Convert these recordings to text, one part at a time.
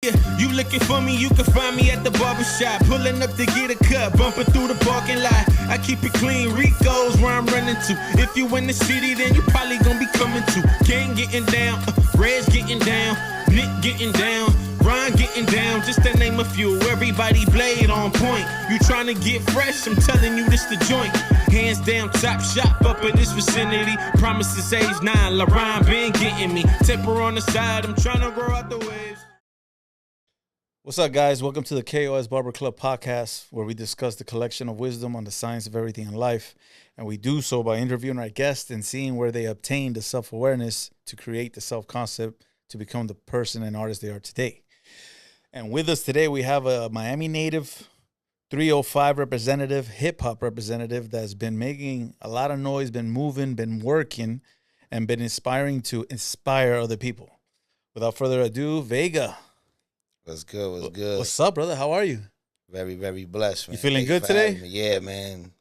Yeah, you looking for me, you can find me at the barbershop. Pulling up to get a cut, bumping through the parking lot. I keep it clean, Rico's where I'm running to. If you in the city, then you probably gonna be coming to. Gang getting down, Red's getting down, Nick getting down, Ron getting down, just to name a few. Everybody blade on point. You trying to get fresh, I'm telling you this the joint. Hands down, top shop up in this vicinity. Promises age 9, LaRon been getting me. Temper on the side, I'm trying to grow out the waves. What's up, guys? Welcome to the K.O.S. Barber Club podcast, where we discuss the collection of wisdom on the science of everything in life. And we do so by interviewing our guests and seeing where they obtained the self-awareness to create the self-concept to become the person and artist they are today. And with us today, we have a Miami native, 305 representative, hip-hop representative that's been making a lot of noise, been moving, been working, and been inspiring to inspire other people. Without further ado, V.E.G.A. What's good? What's good? What's up, brother? How are you? Very, very blessed, man. You feeling Thanks good today? Yeah, man.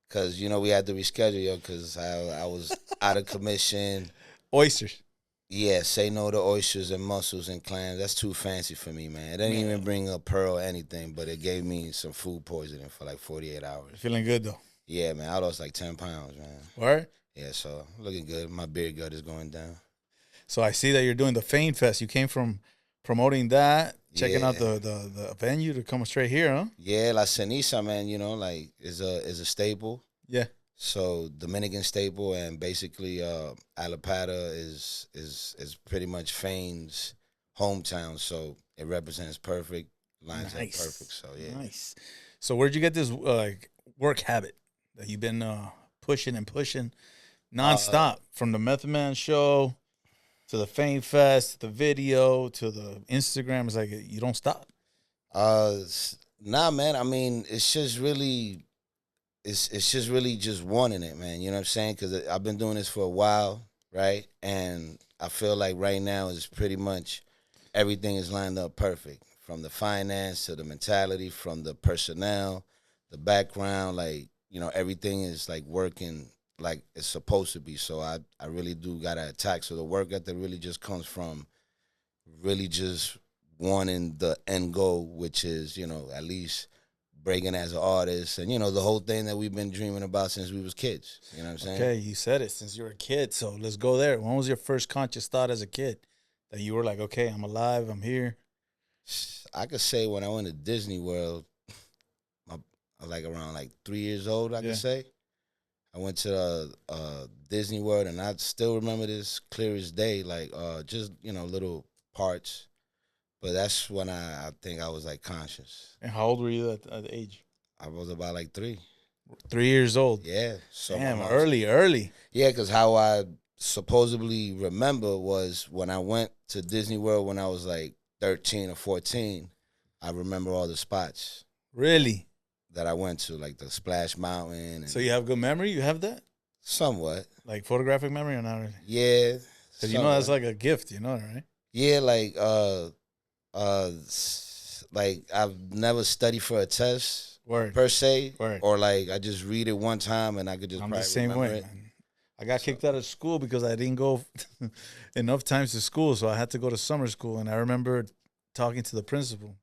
Because, you know, we had to reschedule, yo, because I was out of commission. Oysters. Yeah, say no to oysters and mussels and clams. That's too fancy for me, man. It didn't even bring a pearl or anything, but it gave me some food poisoning for like 48 hours. Feeling good, though? Yeah, man. I lost like 10 pounds, man. What? Yeah, so looking good. My beard gut is going down. So I see that you're doing the Fayn Fest. You came from promoting that, checking out the venue to come straight here, huh? Yeah, La Ceniza, man, you know, like is a staple. Yeah. So Dominican staple, and basically Alapata is pretty much Fayn's hometown, so it represents perfect, lines up perfect. So yeah. Nice. So where'd you get this work habit that you've been pushing nonstop from the Method Man show to the Fayn Fest, to the video, to the Instagram? It's like you don't stop. Nah, man. I mean, it's just really just wanting it, man. You know what I'm saying? Because I've been doing this for a while, right? And I feel like right now is pretty much everything is lined up perfect, from the finance to the mentality, from the personnel, the background. Like, you know, everything is like working like it's supposed to be. So I really do gotta attack. So the work ethic really just comes from really just wanting the end goal, which is, you know, at least breaking as an artist, and, you know, the whole thing that we've been dreaming about since we was kids. You know what I'm saying? Okay, you said it, since you were a kid. So let's go there. When was your first conscious thought as a kid that you were like, okay, I'm alive, I'm here? I could say when I went to Disney World, I was like around like 3 years old, I could say. I went to Disney World, and I still remember this clear as day, like just, you know, little parts. But that's when I think I was like conscious. And how old were you at the age? I was about like 3. 3 years old. Yeah. So damn, early. Yeah, because how I supposedly remember was when I went to Disney World when I was like 13 or 14, I remember all the spots. Really? That I went to, like the Splash Mountain. And so you have good memory? You have that? Somewhat. Like photographic memory or not really? Yeah. Because you know that's like a gift, you know, right? Yeah, like I've never studied for a test per se. Word. Or like I just read it one time and I could just I'm probably the same remember way, it. man. I got kicked out of school because I didn't go enough times to school, so I had to go to summer school. And I remember talking to the principal,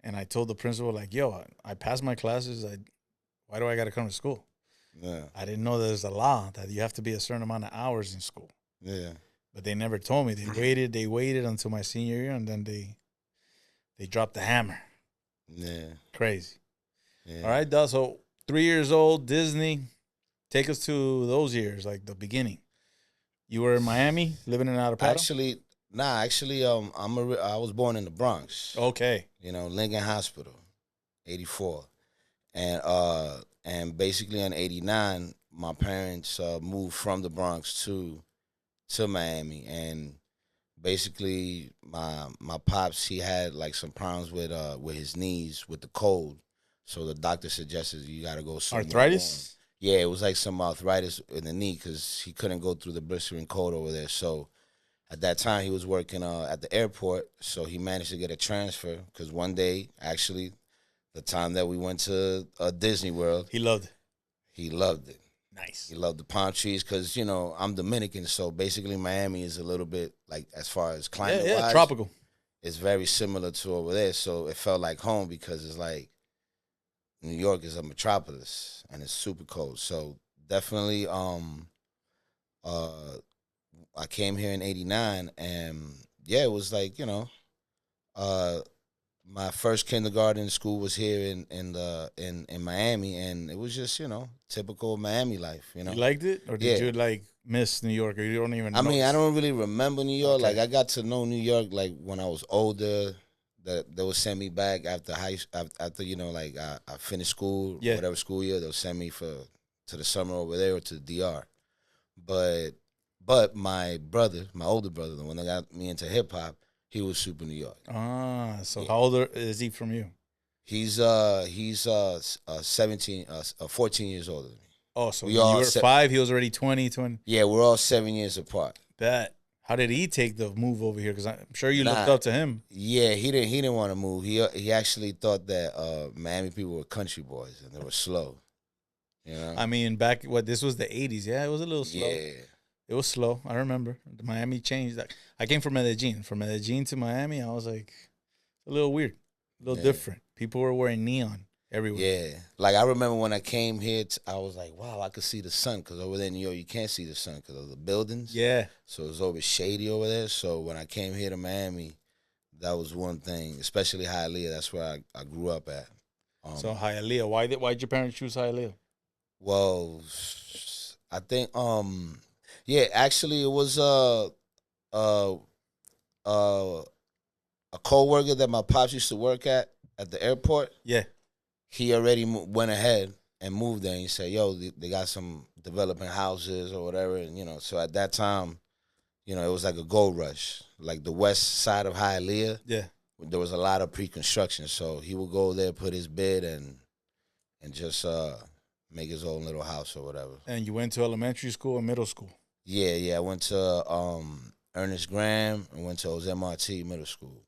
and I told the principal, like, yo, I passed my classes. Why do I got to come to school? Yeah. I didn't know there's a law that you have to be a certain amount of hours in school. Yeah. But they never told me. They waited until my senior year, and then they dropped the hammer. Yeah. Crazy. Yeah. All right, Dad. So 3 years old, Disney. Take us to those years, like the beginning. You were in Miami, living in Alapata? Actually, I was born in the Bronx. Okay. You know, Lincoln Hospital, 84. And basically in 89, my parents moved from the Bronx to Miami. And basically my pops, he had like some problems with his knees with the cold. So the doctor suggested you got to go somewhere. Arthritis? Yeah, it was like some arthritis in the knee because he couldn't go through the blistering cold over there. So at that time, he was working at the airport, so he managed to get a transfer because one day, actually, the time that we went to Disney World. He loved it. He loved it. Nice. He loved the palm trees because, you know, I'm Dominican, so basically Miami is a little bit, like, as far as climate-wise. Yeah, tropical. it's very similar to over there. So it felt like home because it's like New York is a metropolis and it's super cold. So definitely, I came here in '89, and yeah, it was like uh, my first kindergarten school was here in Miami, and it was just typical Miami life. You liked it, or did Yeah. you like miss New York, or you don't even? I mean, I know? don't really remember New York. Okay. Like I got to know New York like when I was older. That they would send me back after after like I finished school, Yeah. whatever school year. They'll send me to the summer over there or to the DR. But my brother, my older brother, the one that got me into hip hop, he was super New York. So Yeah. how old is he from you? He's 14 years older than me. Oh, so We when you all were 5, he was already 20. Yeah, we're all 7 years apart. Bet. How did he take the move over here? Because I'm sure you looked Nah. up to him. Yeah, he didn't want to move. He actually thought that Miami people were country boys and they were slow. I mean, this was the 80s. Yeah, it was a little slow. Yeah. It was slow. I remember. Miami changed. I came from Medellin. From Medellin to Miami, I was like, a little weird, a little different. People were wearing neon everywhere. Yeah. Like, I remember when I came here, I was like, wow, I could see the sun. Because over there in New York, you can't see the sun because of the buildings. Yeah. So it's always shady over there. So when I came here to Miami, that was one thing, especially Hialeah. That's where I grew up at. So Hialeah, why'd your parents choose Hialeah? Well, I think yeah, actually it was a co-worker that my pops used to work at the airport. Yeah. He already went ahead and moved there. And he said, "Yo, they got some development houses or whatever." And so at that time, it was like a gold rush, like the west side of Hialeah. Yeah. There was a lot of pre-construction, so he would go there, put his bid, and just make his own little house or whatever. And you went to elementary school and middle school? Yeah. I went to Ernest Graham and went to Jose Marti Middle School.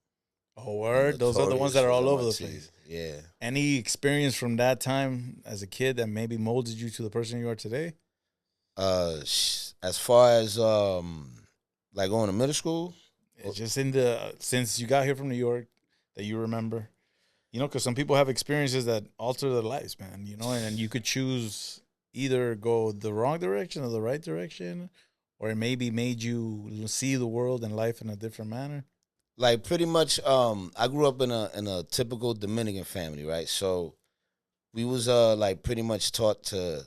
Oh, word? Those are the ones that are all over the place. Yeah. Any experience from that time as a kid that maybe molded you to the person you are today? As far as like going to middle school, It's just since you got here from New York that you remember, because some people have experiences that alter their lives, man. And you could choose either go the wrong direction or the right direction, or it maybe made you see the world and life in a different manner. like pretty much, I grew up in a typical Dominican family, right? So we was like pretty much taught to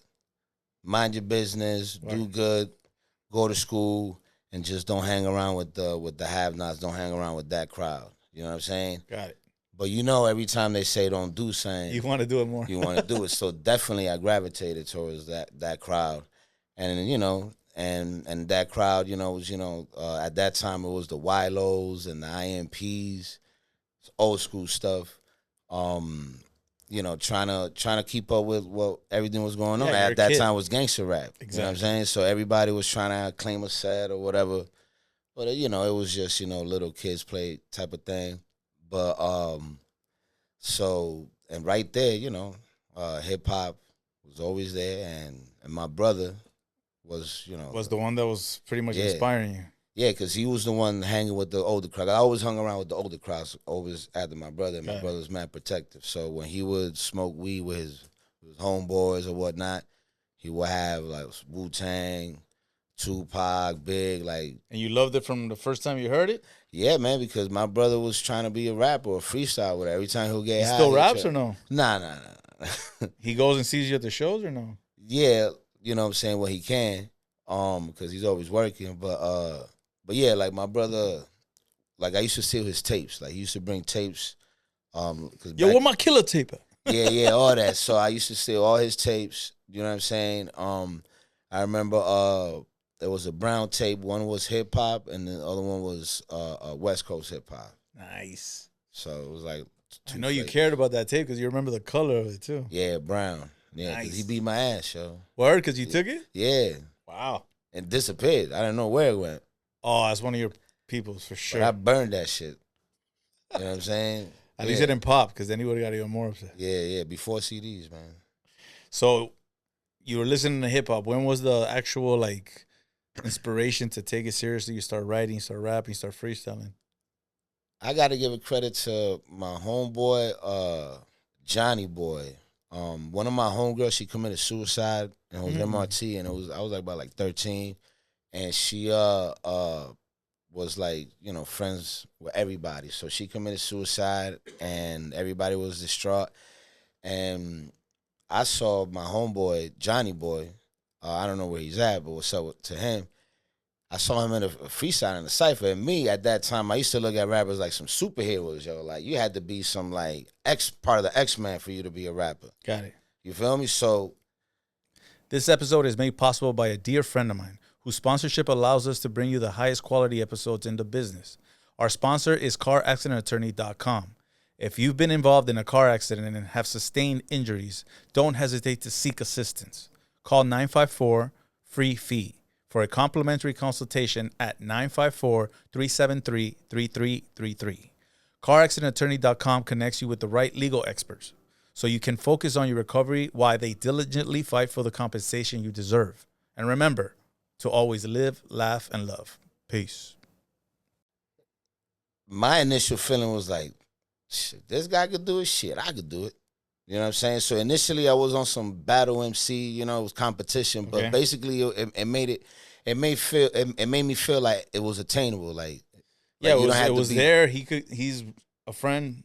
mind your business, do good, go to school, and just don't hang around with the have-nots. Don't hang around with that crowd. You know what I'm saying? Got it. But every time they say don't do something, You want to do it more. you want to do it. So definitely I gravitated towards that crowd. And and that crowd, was at that time it was the YLOs and the IMPs, old school stuff. Trying to keep up with what everything was going on. Yeah, you're At a that kid. time was gangster rap. Exactly. You know what I'm saying? So everybody was trying to claim a set or whatever. But it was just, little kids play type of thing. But and right there, hip hop was always there, and my brother was the one that was pretty much inspiring you. Yeah, because he was the one hanging with the older crowd. I always hung around with the older crowds, always after my brother. And my brother was mad protective. So when he would smoke weed with his homeboys or whatnot, he would have like Wu-Tang, Tupac, Big, like. And you loved it from the first time you heard it? Yeah, man, because my brother was trying to be a rapper or a freestyle with it. Every time he'll get He high. still raps or no? Nah. He goes and sees you at the shows or no? Yeah, you know what I'm saying, when he can, because he's always working. But yeah, like my brother, like I used to steal his tapes. Like he used to bring tapes. Where my killer tape at? Yeah, all that. So I used to steal all his tapes. You know what I'm saying? I remember there was a brown tape. One was hip hop, and the other one was West Coast hip hop. Nice. So it was like. I know you cared about that tape because you remember the color of it too. Yeah, brown. Yeah, because he beat my ass, yo. Word, because you took it? Yeah. Wow. And disappeared. I didn't know where it went. Oh, that's one of your people's for sure. But I burned that shit. You know what I'm saying? At least it didn't pop, because then he would have got even more upset. Yeah. Before CDs, man. So you were listening to hip hop. When was the actual inspiration to take it seriously? You start writing, you start rapping, you start freestyling. I got to give a credit to my homeboy, Johnny Boy. One of my homegirls, she committed suicide, and it was MRT, and I was like about like 13, and she was like, you know, friends with everybody. So she committed suicide, and everybody was distraught. And I saw my homeboy, Johnny Boy. I don't know where he's at, but what's up to him? I saw him in a freestyle in the cypher. And me, at that time, I used to look at rappers like some superheroes, yo. Like, you had to be some, like, part of the X-Men for you to be a rapper. Got it. You feel me? So this episode is made possible by a dear friend of mine whose sponsorship allows us to bring you the highest quality episodes in the business. Our sponsor is CarAccidentAttorney.com. If you've been involved in a car accident and have sustained injuries, don't hesitate to seek assistance. Call 954-FREE-FEE for a complimentary consultation at 954-373-3333. CarAccidentAttorney.com connects you with the right legal experts so you can focus on your recovery while they diligently fight for the compensation you deserve. And remember to always live, laugh, and love. Peace. my initial feeling was like, shit, this guy could do it, shit, I could do it. You know what I'm saying? So initially I was on some battle MC, you know, it was competition, but Okay. basically it made me feel like it was attainable. Like Yeah, you don't have it to was be- there. He's a friend.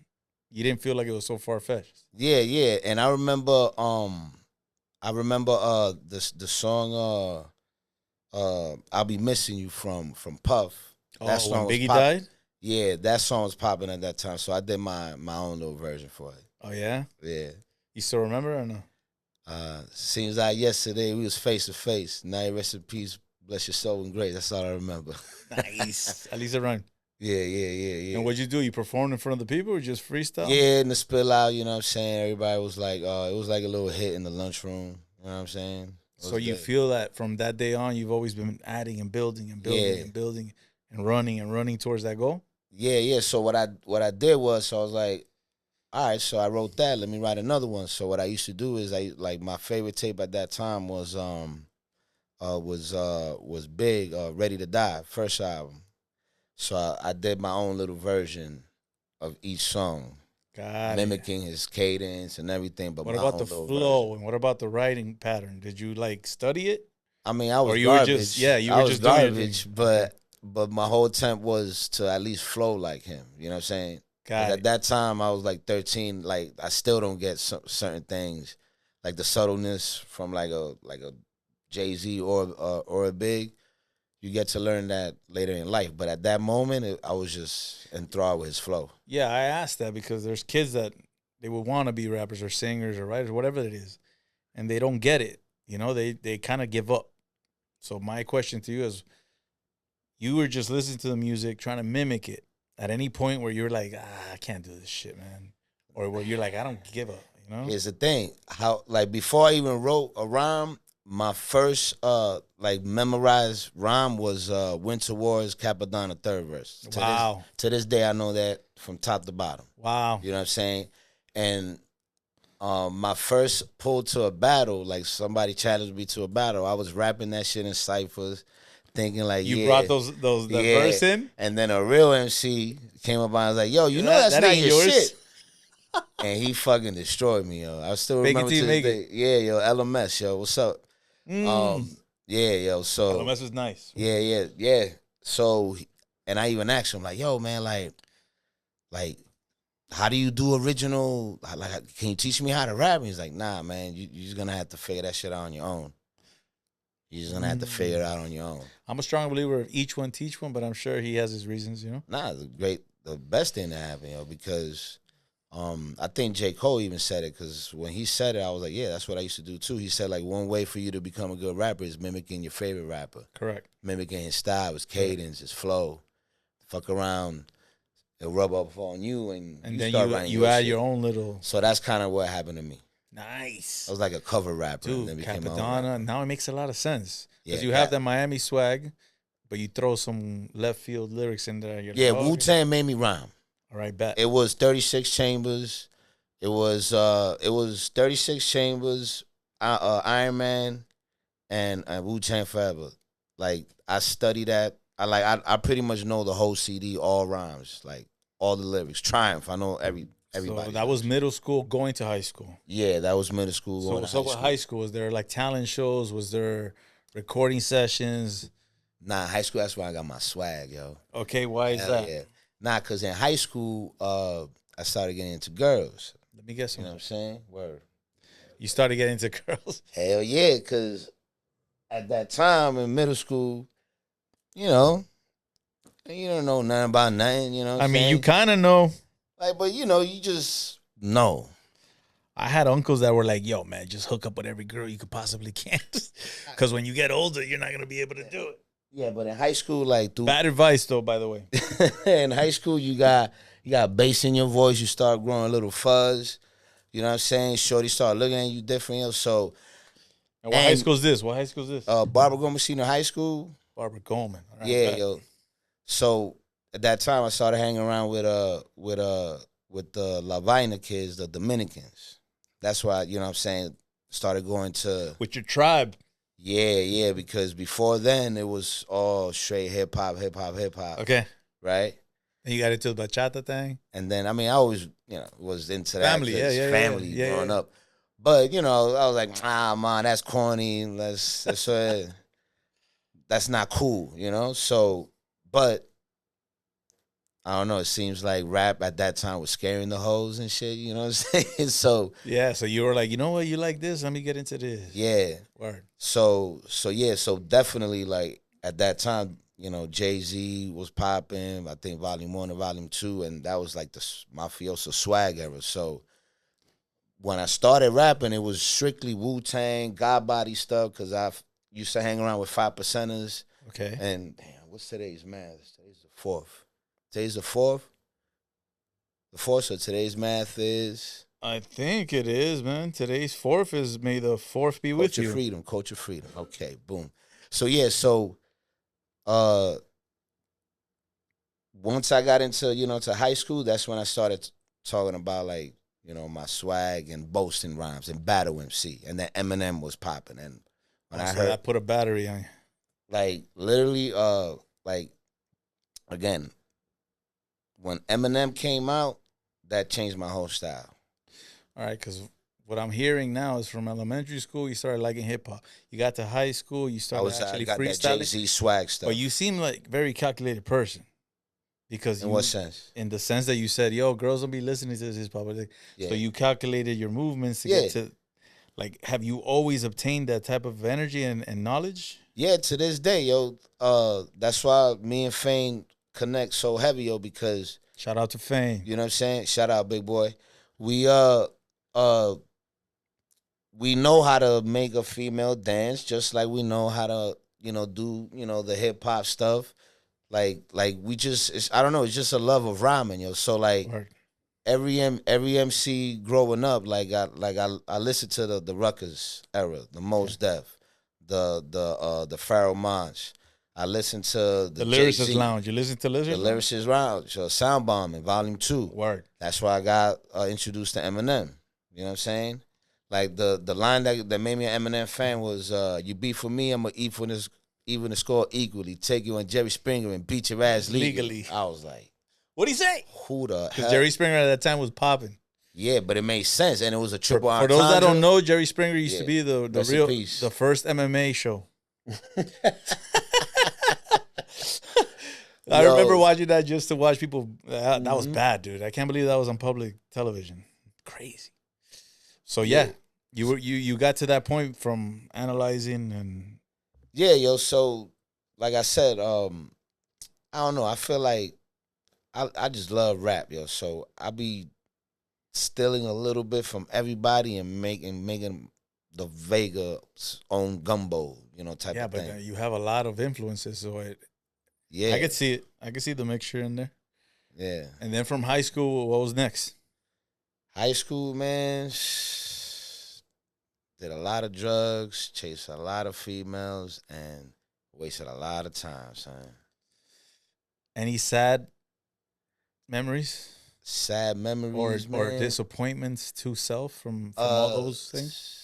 You didn't feel like it was so far fetched. Yeah. And I remember the song I'll Be Missing You from Puff. When song was Biggie pop- died? Yeah, that song was popping at that time. So I did my own little version for it. Oh, yeah? Yeah. You still remember or no? Seems like yesterday we was face to face. Now you rest in peace, bless your soul and grace. That's all I remember. Nice. At least it rhymed. Yeah. And what'd you do? You performed in front of the people or just freestyle? Yeah, in the spill out, you know what I'm saying? Everybody was like, it was like a little hit in the lunchroom. You know what I'm saying? It So was you good. feel that from that day on, you've always been adding and building and building Yeah. and building and running towards that goal? Yeah. So what I did was, so I was like, all right, so I wrote that. Let me write another one. So what I used to do is my favorite tape at that time was Big, Ready to Die, first album. So I did my own little version of each song, Got it. mimicking his cadence and everything. But What my about own the little flow version. and what about the writing pattern? Did you like study it? I mean, I was Or you were garbage. just- yeah, you I were was just doing your garbage, thing. but my whole attempt was to at least flow like him. You know what I'm saying? 'Cause Got at it. that time, I was like 13. Like I still don't get certain things, like the subtleness from like a Jay-Z or a Big. You get to learn that later in life, but at that moment, I was just enthralled with his flow. Yeah, I asked that because there's kids that they would want to be rappers or singers or writers, whatever it is, and they don't get it. You know, they kind of give up. So my question to you is, you were just listening to the music, trying to mimic it. At any point where you're like, I can't do this shit, man, or where you're like, I don't give up. You know? Here's the thing: how like before I even wrote a rhyme, my first memorized rhyme was Winter Wars Capadonna third verse. Wow. To this day, I know that from top to bottom. Wow. You know what I'm saying? And my first pull to a battle, like somebody challenged me to a battle, I was rapping that shit in ciphers, thinking like, You yeah, brought the yeah. verse in? And then a real MC came up and I was like, yo, you know That that's not ain't your yours. shit. And he fucking destroyed me, yo. I still Fake it remember till you to make this day. Yeah, yo, LMS, yo, what's up? Yeah, yo, so LMS is nice. yeah. So, and I even asked him like, yo, man, like, how do you do original? Like, can you teach me how to rap? And he's like, nah, man, you're just gonna have to figure that shit out on your own. You're just gonna have to figure it out on your own. I'm a strong believer of each one teach one, but I'm sure he has his reasons, you know? Nah, the best thing to happen, yo, because I think J. Cole even said it, because when he said it, I was like, yeah, that's what I used to do too. He said, like, one way for you to become a good rapper is mimicking your favorite rapper. Correct. Mimicking his style, his cadence, his flow. Fuck around, it'll rub up on you, and Then start writing you add shit. your own little. So that's kind of what happened to me. Nice. I was like a cover rapper. and Dude, then became my own Capadonna. rapper. Now it makes a lot of sense. Because Yeah, you have Cap- that Miami swag, but you throw some left field lyrics in there. You're Yeah, like, oh, Wu Tang made me rhyme. All right, bet. It was 36 Chambers. It was 36 Chambers, Iron Man, and Wu Tang Forever. Like I studied that. I pretty much know the whole CD, all rhymes. Like all the lyrics. Triumph, I know everybody. So that was middle school going to high school. Yeah, that was middle school going to high school. High school, was there like talent shows? Was there recording sessions? Nah, high school, that's where I got my swag, yo. Okay, why is that? Yeah. Nah, because in high school, I started getting into girls. Let me guess some. You know what I'm saying? Word. You started getting into girls? Hell yeah, because at that time in middle school, you know, you don't know nothing about nothing, you know what I'm saying? You kind of know. Like, but you know, you just know. I had uncles that were like, yo, man, just hook up with every girl you could possibly can. Because when you get older, you're not going to be able to do it. Yeah, but in high school, like, dude. Bad advice, though, by the way. In high school, you got bass in your voice. You start growing a little fuzz. You know what I'm saying? Shorty start looking at you different. You know, so. And what high school is this? Barbara Gomes Senior High School. Barbara Goldman. Right, yeah, yo. So at that time, I started hanging around with the La Vaina kids, the Dominicans. That's why, you know what I'm saying, started going to. With your tribe. Yeah, because before then, it was all straight hip-hop. Okay. Right? And you got into the bachata thing? And then, I mean, I always, you know, was into that. Family, yeah. Family growing up. But, you know, I was like, man, that's corny. That's not cool, you know? So, but, I don't know, it seems like rap at that time was scaring the hoes and shit, you know what I'm saying? So. Yeah, so you were like, you know what, you like this? Let me get into this. Yeah. Word. So definitely, like, at that time, you know, Jay-Z was popping, I think Volume 1 and Volume 2, and that was like the mafioso swag era. So when I started rapping, it was strictly Wu-Tang, God Body stuff, because I used to hang around with 5%ers. Okay. And, damn, what's today's math? Today's the 4th. Today's the 4th? The 4th, so today's math is? I think it is, man. Today's 4th is May the 4th be with you. Culture freedom. Okay, boom. So, yeah, once I got into, you know, to high school, that's when I started talking about, like, you know, my swag and boasting rhymes and battle MC. And then Eminem was popping. And when I heard. I put a battery on you. Like, literally, like, again, when Eminem came out, that changed my whole style. All right, because what I'm hearing now is from elementary school, you started liking hip hop. You got to high school, you started actually got freestyling. That Jay-Z swag stuff. But you seem like a very calculated person. Because in what sense? In the sense that you said, yo, girls will be listening to this hip hop. Yeah. So you calculated your movements to get to, like, have you always obtained that type of energy and knowledge? Yeah, to this day, yo. That's why me and Fayn connect so heavy, yo, because. Shout out to Fayn. You know what I'm saying? Shout out, big boy. We know how to make a female dance, just like we know how to, you know, do, you know, the hip hop stuff. Like we just, I don't know, it's just a love of rhyming, yo. So like every MC growing up, I listened to the Ruckus era, the Mos Def, the Pharoah Monch. I listened to the Lyricist Jay-Z, Lounge. You listen to Lyricist? The Lyricist Lounge, Sound Bomb in Volume 2. Word. That's why I got introduced to Eminem. You know what I'm saying? Like the line that made me an Eminem fan was, "You beat for me, I'ma eat for this, even the score equally. Take you on Jerry Springer and beat your ass legally." I was like, what'd he say? Who the hell? Because Jerry Springer at that time was popping. Yeah, but it made sense, and it was a triple For those that don't know, Jerry Springer used to be the first MMA show. I remember watching that just to watch people. That was bad, dude. I can't believe that was on public television. Crazy. So yeah, you got to that point from analyzing and. Yeah, yo. So, like I said, I don't know. I feel like I just love rap, yo. So I be stealing a little bit from everybody and making the V.E.G.A's own gumbo, you know, type of thing. Yeah, but you have a lot of influences, so I could see it. I could see the mixture in there. Yeah. And then from high school, what was next? High school, man, did a lot of drugs, chased a lot of females, and wasted a lot of time, son. Any sad memories? Sad memories, or disappointments to self from all those things?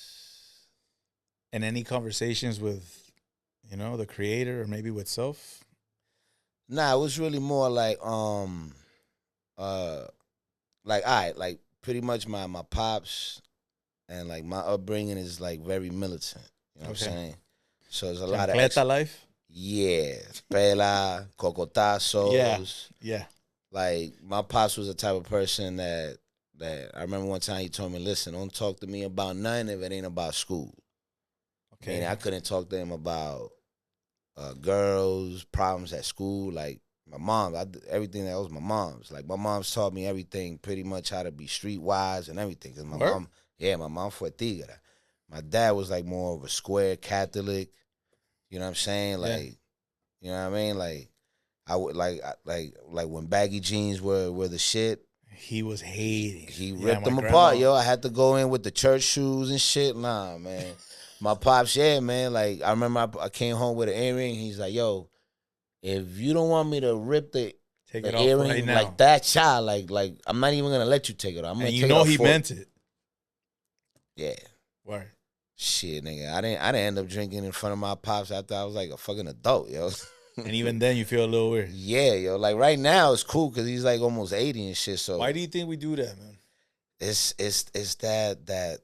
And any conversations with, you know, the creator or maybe with self? Nah, it was really more like like all right, like pretty much my pops and like my upbringing is like very militant. You know what I'm saying? So there's a lot of Chancleta life. yeah, pela, cocotazos. Yeah. Like my pops was the type of person that I remember one time he told me, listen, don't talk to me about nothing if it ain't about school. Okay. Meaning I couldn't talk to him about girls, problems at school. Like my mom, everything that was my mom's. Like my mom's taught me everything, pretty much how to be streetwise and everything. Cause my mom fue tigre. My dad was like more of a square Catholic. You know what I'm saying? Like, you know what I mean? Like, I would like when baggy jeans were the shit. He was hating. He ripped them apart, yo. I had to go in with the church shoes and shit. Nah, man. My pops, man. Like, I remember I came home with an earring. He's like, yo, if you don't want me to rip the earring right now, like that child, like I'm not even gonna let you take it off. I'm gonna take it off. He meant it. Yeah. Word. Shit, nigga. I didn't end up drinking in front of my pops after I was like a fucking adult, yo. And even then, you feel a little weird. Yeah, yo. Like right now, it's cool because he's like almost 80 and shit. So why do you think we do that, man? It's that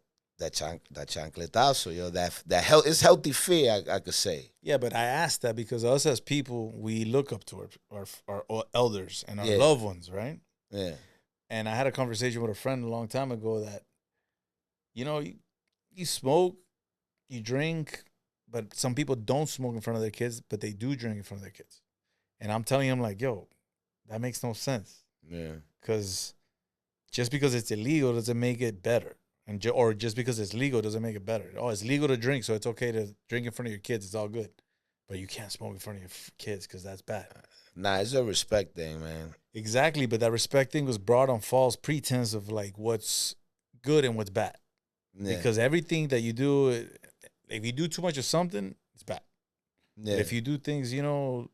chancletazo, yo. That it's healthy fear, I could say. Yeah, but I asked that because us as people, we look up to our elders and our loved ones, right? Yeah. And I had a conversation with a friend a long time ago that, you know, you smoke, you drink, but some people don't smoke in front of their kids, but they do drink in front of their kids. And I'm telling him, like, yo, that makes no sense. Yeah. Because just because it's illegal doesn't make it better. Or just because it's legal doesn't make it better. Oh, it's legal to drink, so it's okay to drink in front of your kids. It's all good. But you can't smoke in front of your kids because that's bad. Nah, it's a respect thing, man. Exactly, but that respect thing was brought on false pretense of, like, what's good and what's bad. Yeah. Because everything that you do, if you do too much of something, it's bad. Yeah. But if you do things, you know,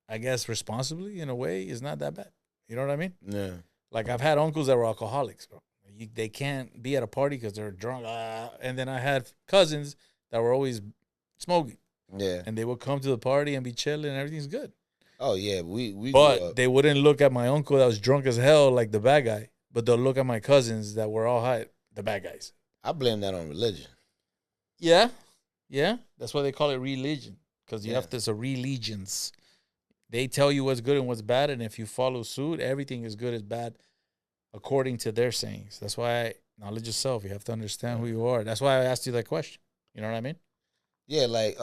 I guess responsibly in a way, it's not that bad. You know what I mean? Yeah. Like, I've had uncles that were alcoholics, bro. They can't be at a party because they're drunk. And then I had cousins that were always smoking. Yeah. And they would come to the party and be chilling and everything's good. Oh, yeah. We But they wouldn't look at my uncle that was drunk as hell like the bad guy. But they'll look at my cousins that were all high, the bad guys. I blame that on religion. Yeah. Yeah. That's why they call it religion. Because you have this religions. They tell you what's good and what's bad. And if you follow suit, everything is good is bad according to their sayings. That's why knowledge yourself. You have to understand who you are. That's why I asked you that question. You know what I mean? Yeah, like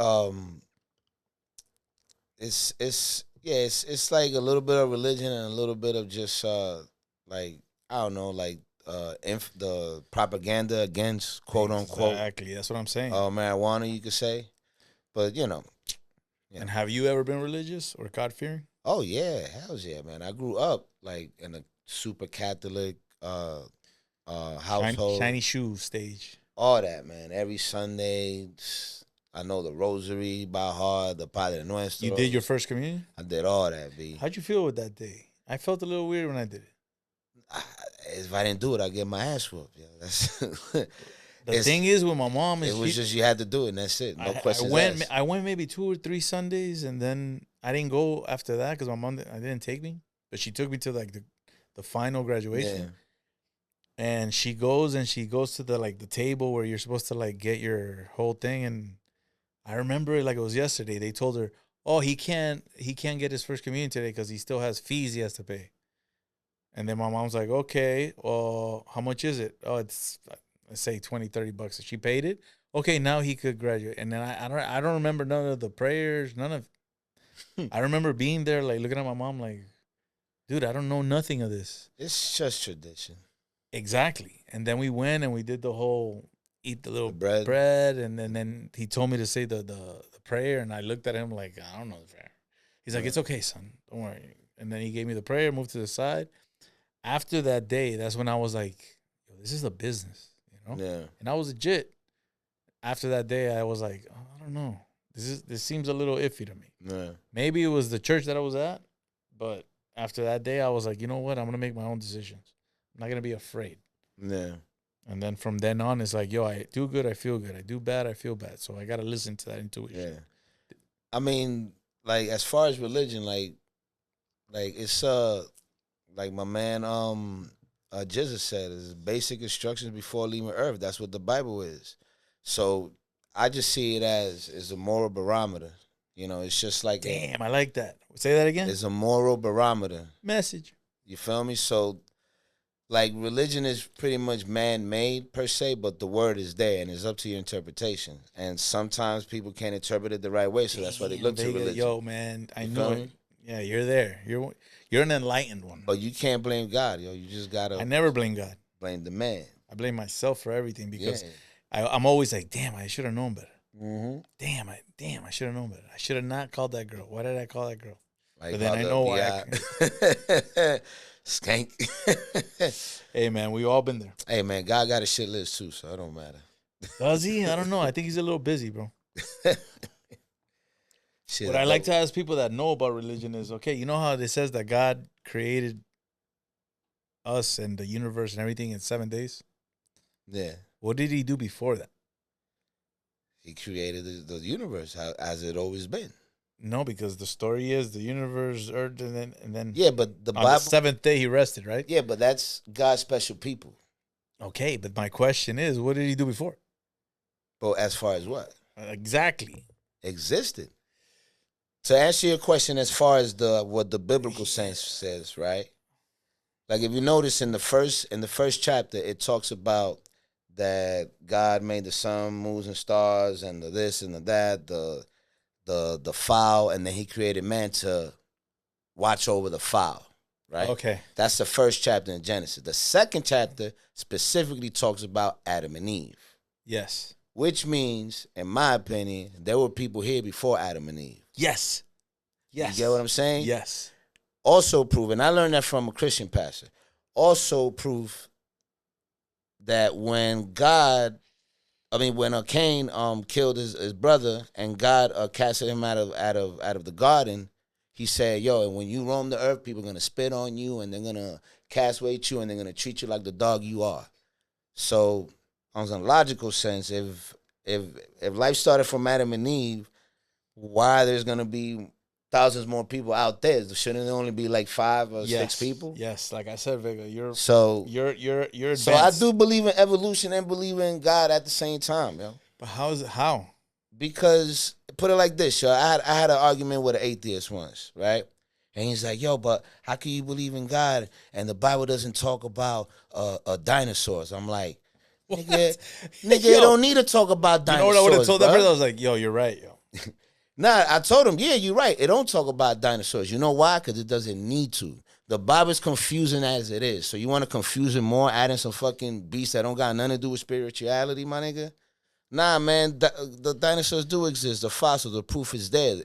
it's like a little bit of religion and a little bit of just like I don't know, like the propaganda against quote unquote. Exactly, that's what I'm saying. Marijuana, you could say, but you know. And have you ever been religious or God fearing? Oh yeah, hell's yeah, man. I grew up like in a super Catholic household. Shiny shoes stage. All that, man. Every Sunday, I know the Rosary by heart, the Padre Nuestro. You did your first communion? I did all that, B. How'd you feel with that day? I felt a little weird when I did it. If I didn't do it, I'd get my ass whooped. Yeah, that's the thing is with my mom is it was just you had to do it and that's it. No questions asked. I went maybe 2 or 3 Sundays and then I didn't go after that because my mom didn't take me. But she took me to like the final graduation. Yeah. And she goes to the table where you're supposed to like get your whole thing. And I remember it like it was yesterday. They told her, oh, he can't get his first communion today because he still has fees he has to pay. And then my mom's like, okay, well, how much is it? Oh, it's, let's say $20-$30. She paid it. Okay, now he could graduate. And then I don't remember none of the prayers, none of. I remember being there, like looking at my mom, like, dude, I don't know nothing of this. It's just tradition. Exactly. And then we went and we did the whole eat the little bread, and then he told me to say the prayer, and I looked at him like, I don't know the prayer. He's like, it's okay, son, don't worry. And then he gave me the prayer, moved to the side. After that day, that's when I was like, yo, this is a business, you know? Yeah. And I was legit. After that day, I was like, oh, I don't know. This seems a little iffy to me. Yeah. Maybe it was the church that I was at, but after that day, I was like, you know what? I'm gonna make my own decisions. I'm not gonna be afraid. Yeah. And then from then on, it's like, yo, I do good, I feel good. I do bad, I feel bad. So I gotta listen to that intuition. Yeah. I mean, like as far as religion, like it's like my man Jesus said, is basic instructions before leaving Earth. That's what the Bible is. So I just see it as a moral barometer. You know, it's just like Damn, I like that. Say that again. it's a moral barometer. Message. You feel me? So, like, religion is pretty much man-made per se, but the word is there, and it's up to your interpretation. And sometimes people can't interpret it the right way, so that's why they look to Vega, religion. yo, man, I You know feel it. me? Yeah, you're there. You're an enlightened one. But you can't blame God, yo. You just gotta I never blame God. blame the man. I blame myself for everything because Yeah. I'm always like, damn, I should have known better. Mm-hmm. Damn, I should have known better. I should have not called that girl. Why did I call that girl? Like, But then I know why. Skank. Hey, man, we all been there. Hey, man, God got a shit list too, so it don't matter. Does he? I don't know. I think he's a little busy, bro. Shit, What I like to ask people that know about religion is, okay, you know how it says that God created us and the universe and everything in 7 days? Yeah. What did he do before that? He created the universe as it always been. No, because the story is the universe, earth, and then Yeah, but the on Bible. the seventh day he rested, right? Yeah, but that's God's special people. Okay, but my question is, what did he do before? But as far as what Exactly. existed. To answer your question, as far as what the biblical sense says, right? Like if you notice in the first chapter, it talks about that God made the sun, moons, and stars, and the this and the that, the fowl, and then He created man to watch over the fowl, right? Okay. That's the first chapter in Genesis. The second chapter specifically talks about Adam and Eve, Yes. which means, in my opinion, there were people here before Adam and Eve. Yes. Yes. You get what I'm saying? Yes. Also prove, and I learned that from a Christian pastor, also prove that when Cain killed his brother and God casted him out of the garden, he said, yo, and when you roam the earth, people are gonna spit on you and they're gonna castrate you and they're gonna treat you like the dog you are. So, on a logical sense, if life started from Adam and Eve, why there's gonna be thousands more people out there? Shouldn't there only be like 5 or 6 people? Yes, like I said, Vega, you're So advanced. So I do believe in evolution and believe in God at the same time, yo. But how? Because put it like this, yo. I had an argument with an atheist once, right? And he's like, yo, but how can you believe in God and the Bible doesn't talk about dinosaurs? I'm like, nigga, Yo, you don't need to talk about You dinosaurs. know what I would have told that bruh. brother? I was like, yo, you're right, yo. Nah, I told him, yeah, you're right. It don't talk about dinosaurs. You know why? Because it doesn't need to. The Bible's confusing as it is. So you want to confuse it more, adding some fucking beasts that don't got nothing to do with spirituality, my nigga? Nah, man, the dinosaurs do exist. The fossils, the proof is there.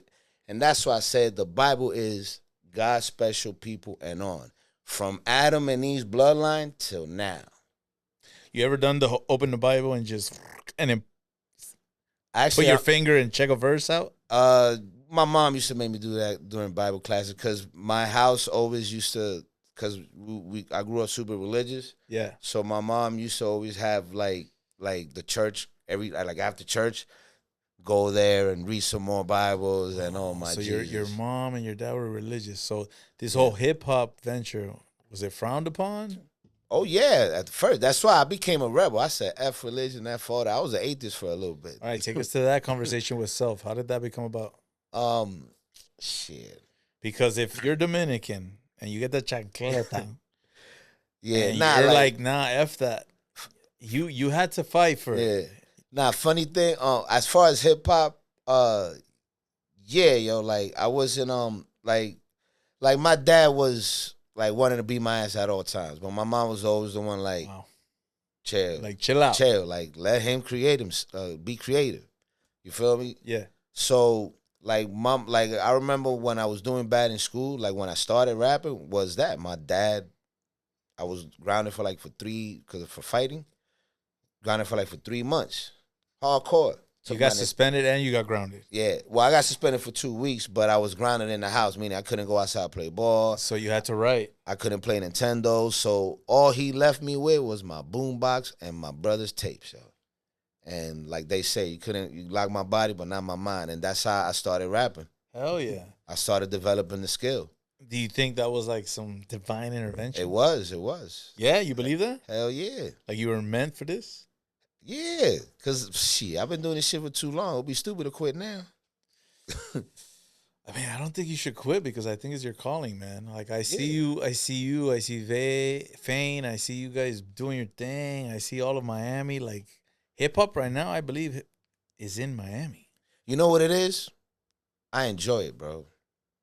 And that's why I said the Bible is God's special people and on. From Adam and Eve's bloodline till now. You ever done open the Bible and then Actually, put your finger and check a verse out? My mom used to make me do that during Bible classes because my house always used to, because I grew up super religious. Yeah. So my mom used to always have like the church after church, go there and read some more Bibles and oh my. So Jesus. your mom and your dad were religious. So this whole hip hop venture, was it frowned upon? Oh yeah, at first. That's why I became a rebel. I said F religion, F all that. I was an atheist for a little bit. All right, take us to that conversation with self. How did that become about? Shit. Because if you're Dominican and you get the chancleta, Yeah, and nah, you're like, nah, F that. You had to fight for yeah. it. Nah, funny thing, as far as hip hop, yeah, yo, like I wasn't like my dad was like wanting to beat my ass at all times, but my mom was always the one like, Wow. chill, Like chill out. like let him create him, be creative. You feel me? Yeah. So like mom, like I remember when I was doing bad in school, like when I started rapping, was that my dad? I was grounded for fighting, grounded for 3 months, hardcore. You got suspended and you got grounded. Yeah, well, I got suspended for 2 weeks, but I was grounded in the house, meaning I couldn't go outside and play ball. So you had to write. I couldn't play Nintendo, so all he left me with was my boombox and my brother's tapes, yo. And like they say, you lock my body, but not my mind. And that's how I started rapping. Hell yeah. I started developing the skill. Do you think that was like some divine intervention? It was. Yeah, you believe that? Hell yeah. Like you were meant for this? Yeah. Cause shit, I've been doing this shit for too long. It'd be stupid to quit now. I mean, I don't think you should quit because I think it's your calling, man. Like I see Yeah. I see Fayn, I see you guys doing your thing. I see all of Miami. Like hip hop right now, I believe is in Miami. You know what it is? I enjoy it, bro.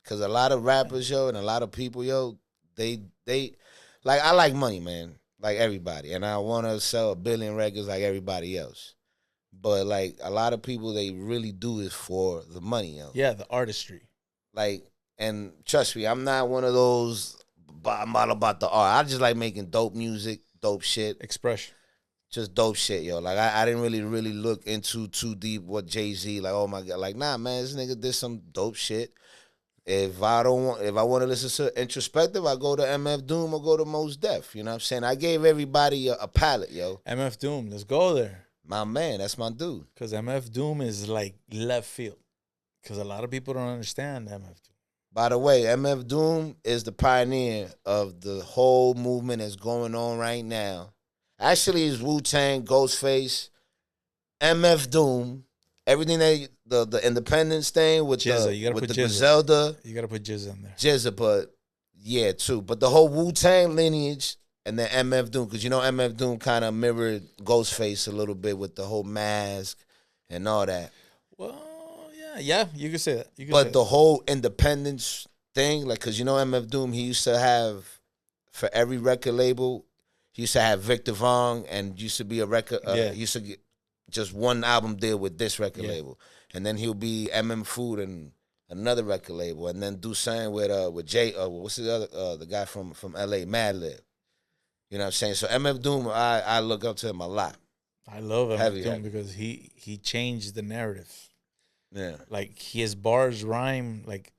Cause a lot of rappers, yo, and a lot of people, yo, they like I like money, man. Like everybody. And I wanna sell 1 billion records like everybody else. But like a lot of people they really do it for the money, yo. Yeah, the artistry. Like, and trust me, I'm not one of those. I'm all about the art. I just like making dope music, dope shit, Expression. just dope shit, yo. Like, I didn't really look into too deep what Jay-Z. Like, oh my god, like, nah, man, this nigga did some dope shit. If I want to listen to introspective, I go to MF Doom or go to Mos Def. You know what I'm saying? I gave everybody a palette, yo. MF Doom, let's go there. My man, that's my dude. Because MF Doom is like left field. Because a lot of people don't understand MF Doom. By the way, MF Doom is the pioneer of the whole movement that's going on right now. Actually, it's Wu-Tang, Ghostface, MF Doom, everything that the independence thing with Jizza, you gotta with put the Jizza. Griselda, You got to put Jizz in there. Jizza, but yeah, too. But the whole Wu-Tang lineage and then MF Doom, because you know MF Doom kind of mirrored Ghostface a little bit with the whole mask and all that. Well, yeah, you could say that. You could say But that. the whole independence thing, like, because you know MF Doom, he used to have, for every record label, he used to have Victor Vaughn and used to be a record, he used to get just one album deal with this record label. And then he'll be MM Food and another record label. And then do something with Jay, what's the other, the guy from LA, Madlib. You know what I'm saying? So MF Doom, I look up to him a lot. I love MF Heavy, Doom heavy. because he changed the narrative. Yeah. Like his bars rhyme, like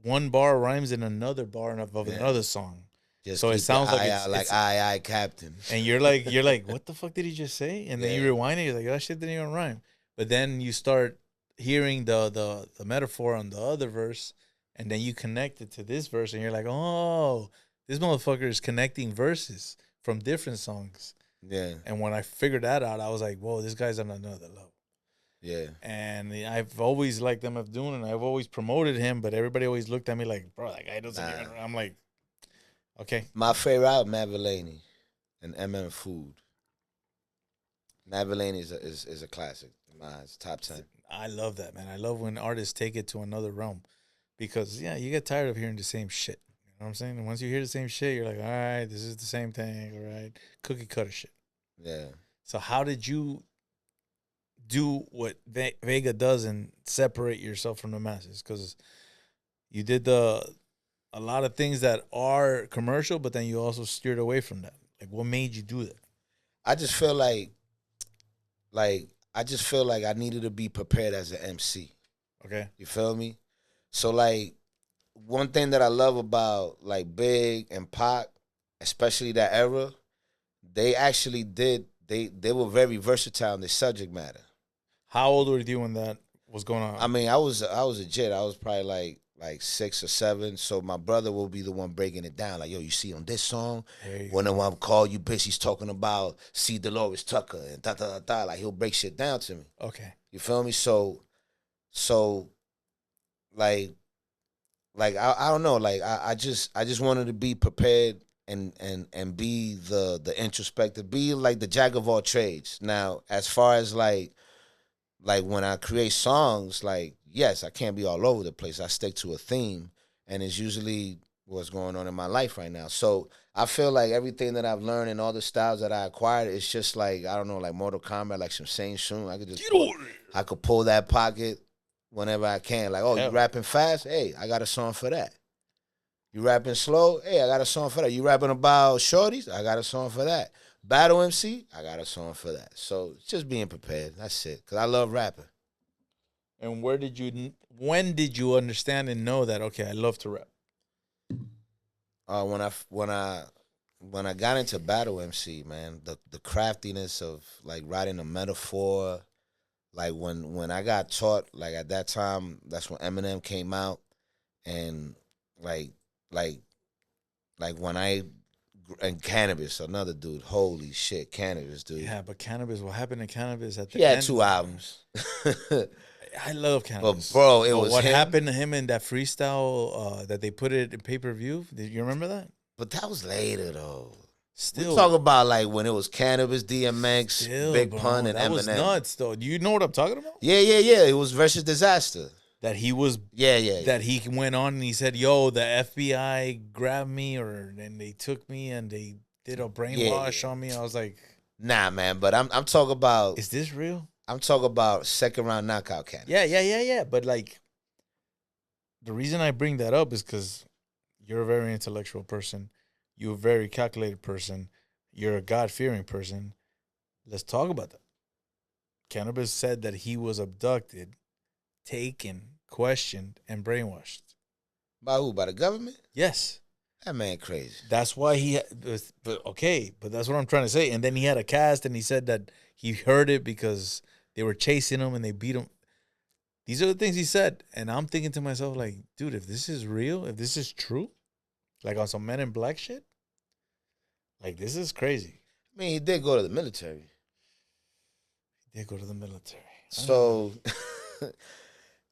one bar rhymes in another bar of another song. Just So it keep sounds the like eye it's- out, like it's- aye, Captain. And you're like, what the fuck did he just say? And then you Yeah. rewind it, you're like, that shit didn't even rhyme. But then you start hearing the metaphor on the other verse, and then you connect it to this verse, and you're like, oh, this motherfucker is connecting verses from different songs. Yeah, And when I figured that out, I was like, whoa, this guy's on another level. yeah. And I've always liked MF Doom, and I've always promoted him, but everybody always looked at me like, bro, that guy doesn't even. I'm like, okay. My favorite album, Matt Villani and MM Food. Matt Villani is a classic. It's top 10. I love that, man. I love when artists take it to another realm because, yeah, you get tired of hearing the same shit. You know what I'm saying? And once you hear the same shit, you're like, all right, this is the same thing, all right? Cookie cutter shit. Yeah. So how did you do what Vega does and separate yourself from the masses? Because you did a lot of things that are commercial, but then you also steered away from that. Like, what made you do that? I just feel like I needed to be prepared as an MC. Okay. You feel me? So like one thing that I love about like Big and Pac, especially that era, they actually did they were very versatile in their subject matter. How old were you when that was going on? I mean, I was a kid. I was probably like 6 or 7. So my brother will be the one breaking it down. Like, yo, you see on this song, when I'm call you bitch, he's talking about C. Dolores Tucker and da da da da. Like he'll break shit down to me. Okay. You feel me? So like I don't know. Like I just wanted to be prepared and be the introspective, be like the jack of all trades. Now, as far as like when I create songs, like, yes, I can't be all over the place. I stick to a theme, and it's usually what's going on in my life right now. So I feel like everything that I've learned and all the styles that I acquired, it's just like, I don't know, like Mortal Kombat, like some Saint Shun. I could pull that pocket whenever I can. Like, oh, you rapping fast? Hey, I got a song for that. You rapping slow? Hey, I got a song for that. You rapping about shorties? I got a song for that. Battle MC? I got a song for that. So just being prepared. That's it. Because I love rapping. And when did you understand and know that, okay, I love to rap? When I got into battle MC, man, the craftiness of like writing a metaphor, like when I got taught, like at that time, that's when Eminem came out, and like like when I and Cannabis, another dude. Holy shit, Cannabis, dude. Yeah, but Cannabis, what happened to Cannabis at the He had end? 2 albums. I love Cannabis. But bro, it But was what him. happened to him in that freestyle that they put it in pay-per-view? Did you remember that? But that was later though. Still, We talk about like when it was Cannabis, DMX, still, Big bro, Pun, and that Eminem. was nuts, though. Do you know what I'm talking about? Yeah. It was versus Disaster. That he was, Yeah. that he went on and he said, "Yo, the FBI grabbed me, and they took me and they did a brainwash on me." I was like, Nah, man. But I'm talking about. "Is this real?" I'm talking about second round knockout Cannabis. Yeah. But like, the reason I bring that up is because you're a very intellectual person. You're a very calculated person. You're a God-fearing person. Let's talk about that. Cannabis said that he was abducted, taken, questioned, and brainwashed. By who? By the government? Yes. That man crazy. That's why but that's what I'm trying to say. And then he had a cast and he said that he heard it because they were chasing him and they beat him. These are the things he said. And I'm thinking to myself, like, dude, if this is real, if this is true, like on some Men in Black shit, like, this is crazy. I mean, he did go to the military. He did go to the military. So,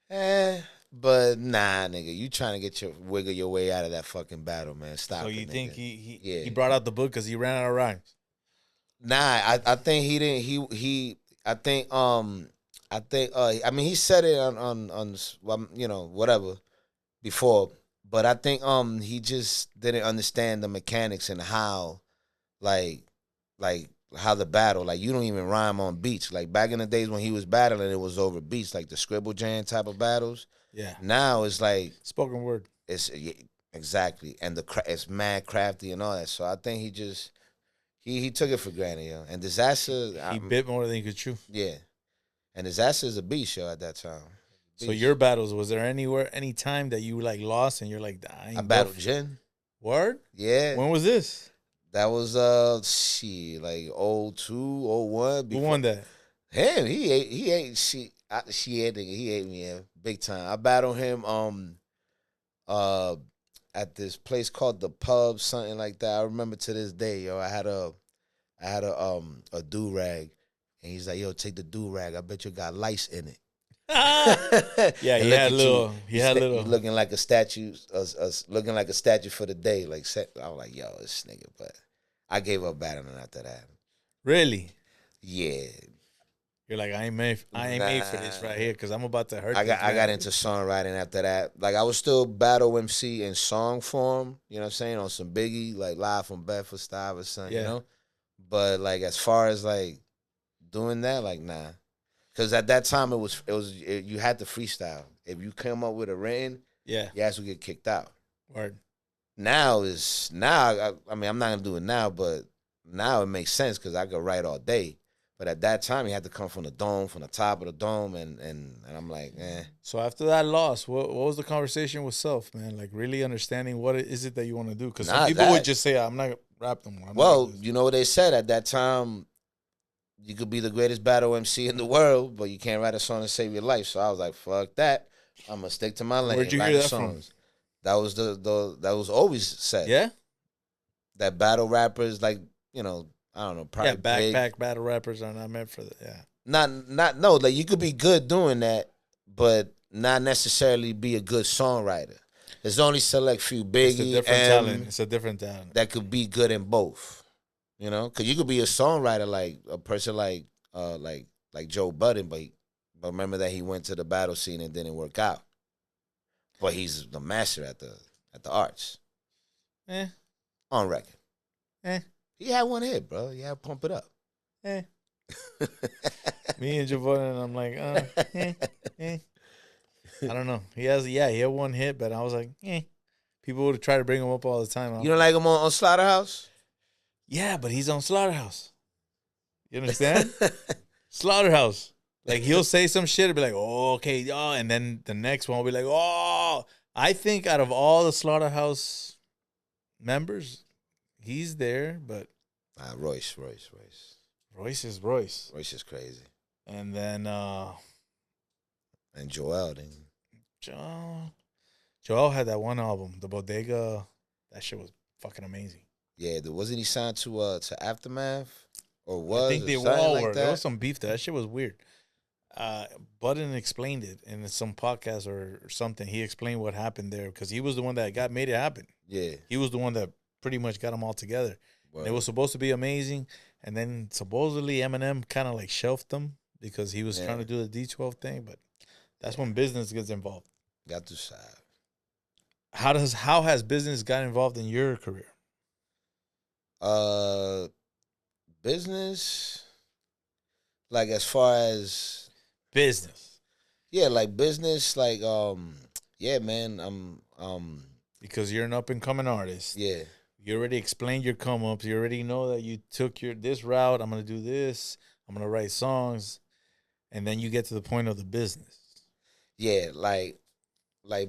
but nah, nigga, you trying to wiggle your way out of that fucking battle, man. Stop. So it, you nigga. think he Yeah. brought out the book because he ran out of rhymes? Nah, I think he didn't. I mean, he said it on you know, whatever before, but I think he just didn't understand the mechanics and how like how the battle, like, you don't even rhyme on beats. Like back in the days when he was battling, it was over beats, like the Scribble Jam type of battles. Yeah. Now it's like Spoken word. it's exactly, and it's mad crafty and all that. So I think he just he took it for granted, yo. And Disaster, He bit more than he could chew. yeah, and Disaster is a beast, yo, at that time. So Beast. your battles, was there any time that you like lost and you're like, I battled Jin. Word? Yeah. When was this? That was shit, like 02, 01. Who won that? Him. He ate she ate, nigga. He ate me, yeah, big time. I battled him at this place called the Pub, something like that. I remember to this day, yo. I had a do rag, and he's like, "Yo, take the do rag. I bet you got lice in it." Yeah, And he look had at little. you. He had little. looking like a statue, looking like a statue for the day. Like, I was like, "Yo, this nigga," but I gave up battling after that. Really? Yeah, You're like, I ain't made for this right here because I'm about to hurt. I got into songwriting after that. Like, I was still battle MC in song form. You know what I'm saying, on some Biggie, like Live from Bedford Style or something. Yeah. You know, but like as far as like doing that, like, nah. Because at that time you had to freestyle. If you come up with a written, Yeah. you actually get kicked out. Word. Now, I mean, I'm not gonna do it now, but now it makes sense because I could write all day. But at that time, you had to come from the dome, from the top of the dome, and I'm like, eh. So after that loss, what was the conversation with self, man? Like really understanding what is it that you want to do? Because some people would just say, I'm not gonna rap no more. Well, you know what they said at that time. You could be the greatest battle MC in the world, but you can't write a song to save your life. So I was like, fuck that. I'm gonna stick to my lane. Where'd you hear that from? That was that was always said. Yeah. That battle rappers, like, you know, I don't know, probably backpack battle rappers are not meant for that. Yeah. No, like, you could be good doing that, but not necessarily be a good songwriter. There's only select few Biggie It's a different talent that could be good in both. You know, because you could be a songwriter, like a person like Joe Budden, but remember that he went to the battle scene and didn't work out. But he's the master at the arts. On record. He had one hit, bro. You had to pump it up. Me and Javon, I'm like, I don't know. He had one hit, but I was like, People would try to bring him up all the time. You don't like him on Slaughterhouse? Yeah, but he's on Slaughterhouse. You understand? Slaughterhouse. Like, he'll say some shit and be like, oh, okay, oh, and then the next one will be like, oh. I think out of all the Slaughterhouse members, he's there, but Royce. Royce is Royce. Royce is crazy. And then and Joel. Joel Joel had that one album, the Bodega. That shit was fucking amazing. Yeah, wasn't he signed to Aftermath or I was think or they something all like were. There was that? some beef there. That shit was weird. Budden explained it in some podcast or something. He explained what happened there because he was the one that made it happen. Yeah, He was the one that pretty much got them all together. And it was supposed to be amazing. And then supposedly Eminem kind of like shelved them because he was trying to do the D12 thing. But that's when business gets involved. got to side. How has business got involved in your career? Business, like as far as Business. yeah, like business, like yeah, man, Because you're an up and coming artist. yeah, You already explained your come ups. You already know that you took this route. I'm gonna do this. I'm gonna write songs, and then you get to the point of the business. yeah, like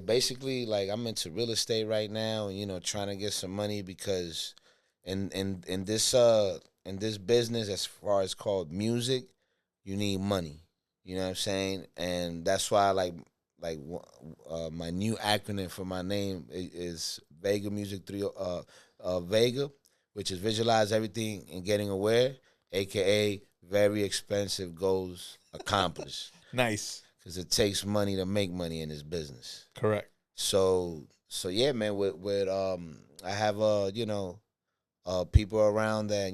basically, like I'm into real estate right now, and trying to get some money because in this business, as far as called music, you need money. You know what I'm saying? And that's why my new acronym for my name is VEGA Music 3 VEGA, which is visualize everything and getting aware, aka very expensive goals accomplished. Nice. Because it takes money to make money in this business. Correct. So yeah, man. With I have people around that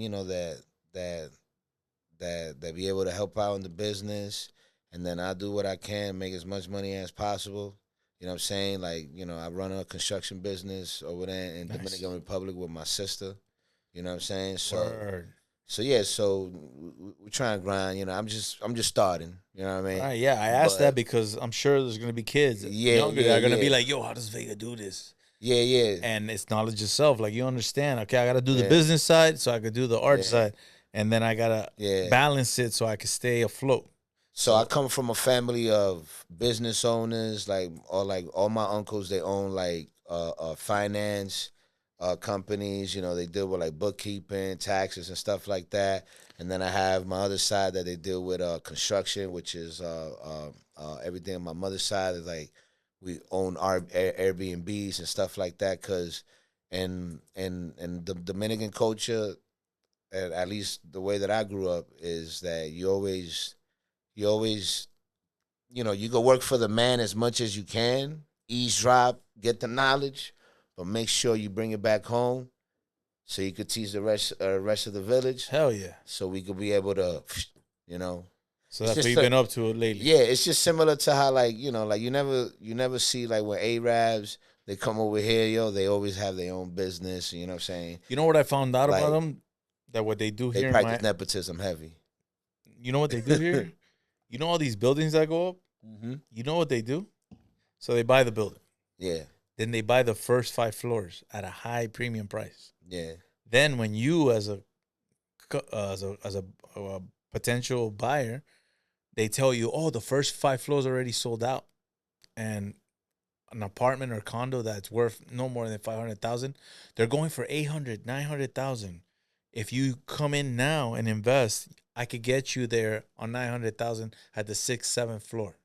that be able to help out in the business, and then I do what I can, make as much money as possible. You know what I'm saying? Like, I run a construction business over there in Dominican Republic with my sister. You know what I'm saying? So Word. so yeah, so we're trying to grind. I'm just starting. You know what I mean? All right, yeah, I asked that because I'm sure there's gonna be kids younger that are gonna be like, "Yo, how does Vega do this?" Yeah, yeah. And it's knowledge itself. Like you understand, okay, I gotta do the business side so I could do the art side, and then I gotta balance it so I can stay afloat. So I come from a family of business owners, like all my uncles, they own finance companies. They deal with like bookkeeping, taxes, and stuff like that. And then I have my other side that they deal with construction, which is everything. On my mother's side is like we own our Airbnbs and stuff like that. Cause in the Dominican culture, at least the way that I grew up, is that you always, you go work for the man as much as you can, eavesdrop, get the knowledge, but make sure you bring it back home so you could teach the rest of the village. Hell yeah. So we could be able to, So that's what you've been up to lately. Yeah, it's just similar to how you never see like when Arabs, they come over here, they always have their own business. You know what I'm saying? You know what I found out about them? That what they do here, they practice nepotism heavy. You know what they do here? You know all these buildings that go up? Mm-hmm. You know what they do? So they buy the building. Yeah. Then they buy the first 5 floors at a high premium price. Yeah. Then when you as a potential buyer, they tell you, oh, the first 5 floors already sold out, and an apartment or condo that's worth no more than 500,000, they're going for 800, 900,000. If you come in now and invest, I could get you there on 900,000 at the 6th, 7th floor.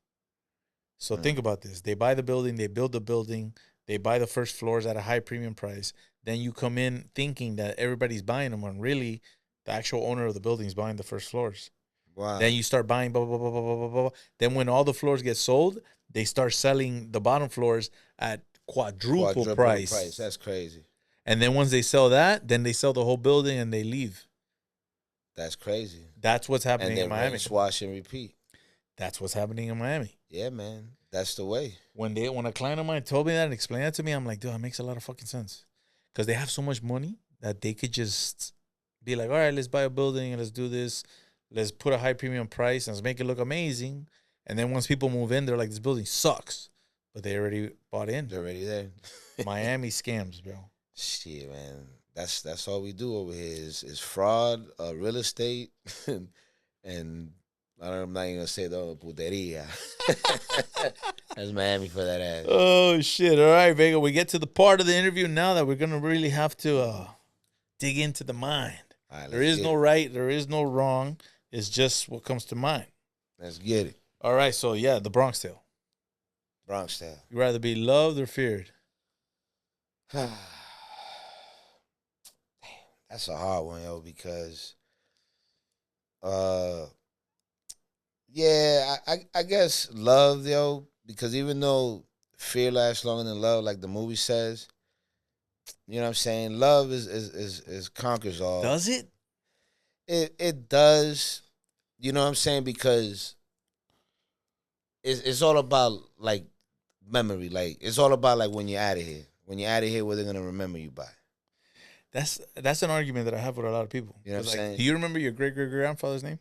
So think about this: they buy the building, they build the building, they buy the first floors at a high premium price. Then you come in thinking that everybody's buying them when really the actual owner of the building is buying the first floors. Wow. Then you start buying blah, blah, blah, blah, blah, blah, blah. Then when all the floors get sold, they start selling the bottom floors at quadruple price. That's crazy. And then once they sell that, then they sell the whole building and they leave. That's crazy. That's what's happening in Miami. Rinse, wash, and repeat. That's what's happening in Miami. Yeah, man. That's the way. When a client of mine told me that and explained that to me, I'm like, dude, that makes a lot of fucking sense. Because they have so much money that they could just be like, all right, let's buy a building and let's do this. Let's put a high premium price and let's make it look amazing. And then once people move in, they're like, this building sucks. But they already bought in. They're already there. Miami scams, bro. Shit, man. That's all we do over here is fraud, real estate, and I'm not even gonna say the puteria. That's Miami for that ass. Oh shit! All right, Vega. We get to the part of the interview now that we're gonna really have to dig into the mind. Right, there is no right, there is no wrong. It's just what comes to mind. Let's get it. All right, so yeah, the Bronx Tale. Bronx style. You rather be loved or feared? That's a hard one, yo, because uh yeah, I guess love, yo, because even though fear lasts longer than love, like the movie says, you know what I'm saying? Love is conquers all. Does it? It does, you know what I'm saying? Because it's all about like memory. Like it's all about like when you're out of here. When you're out of here, what they're gonna remember you by. That's an argument that I have with a lot of people. You know what I'm Like, saying? do you remember your great grandfather's name?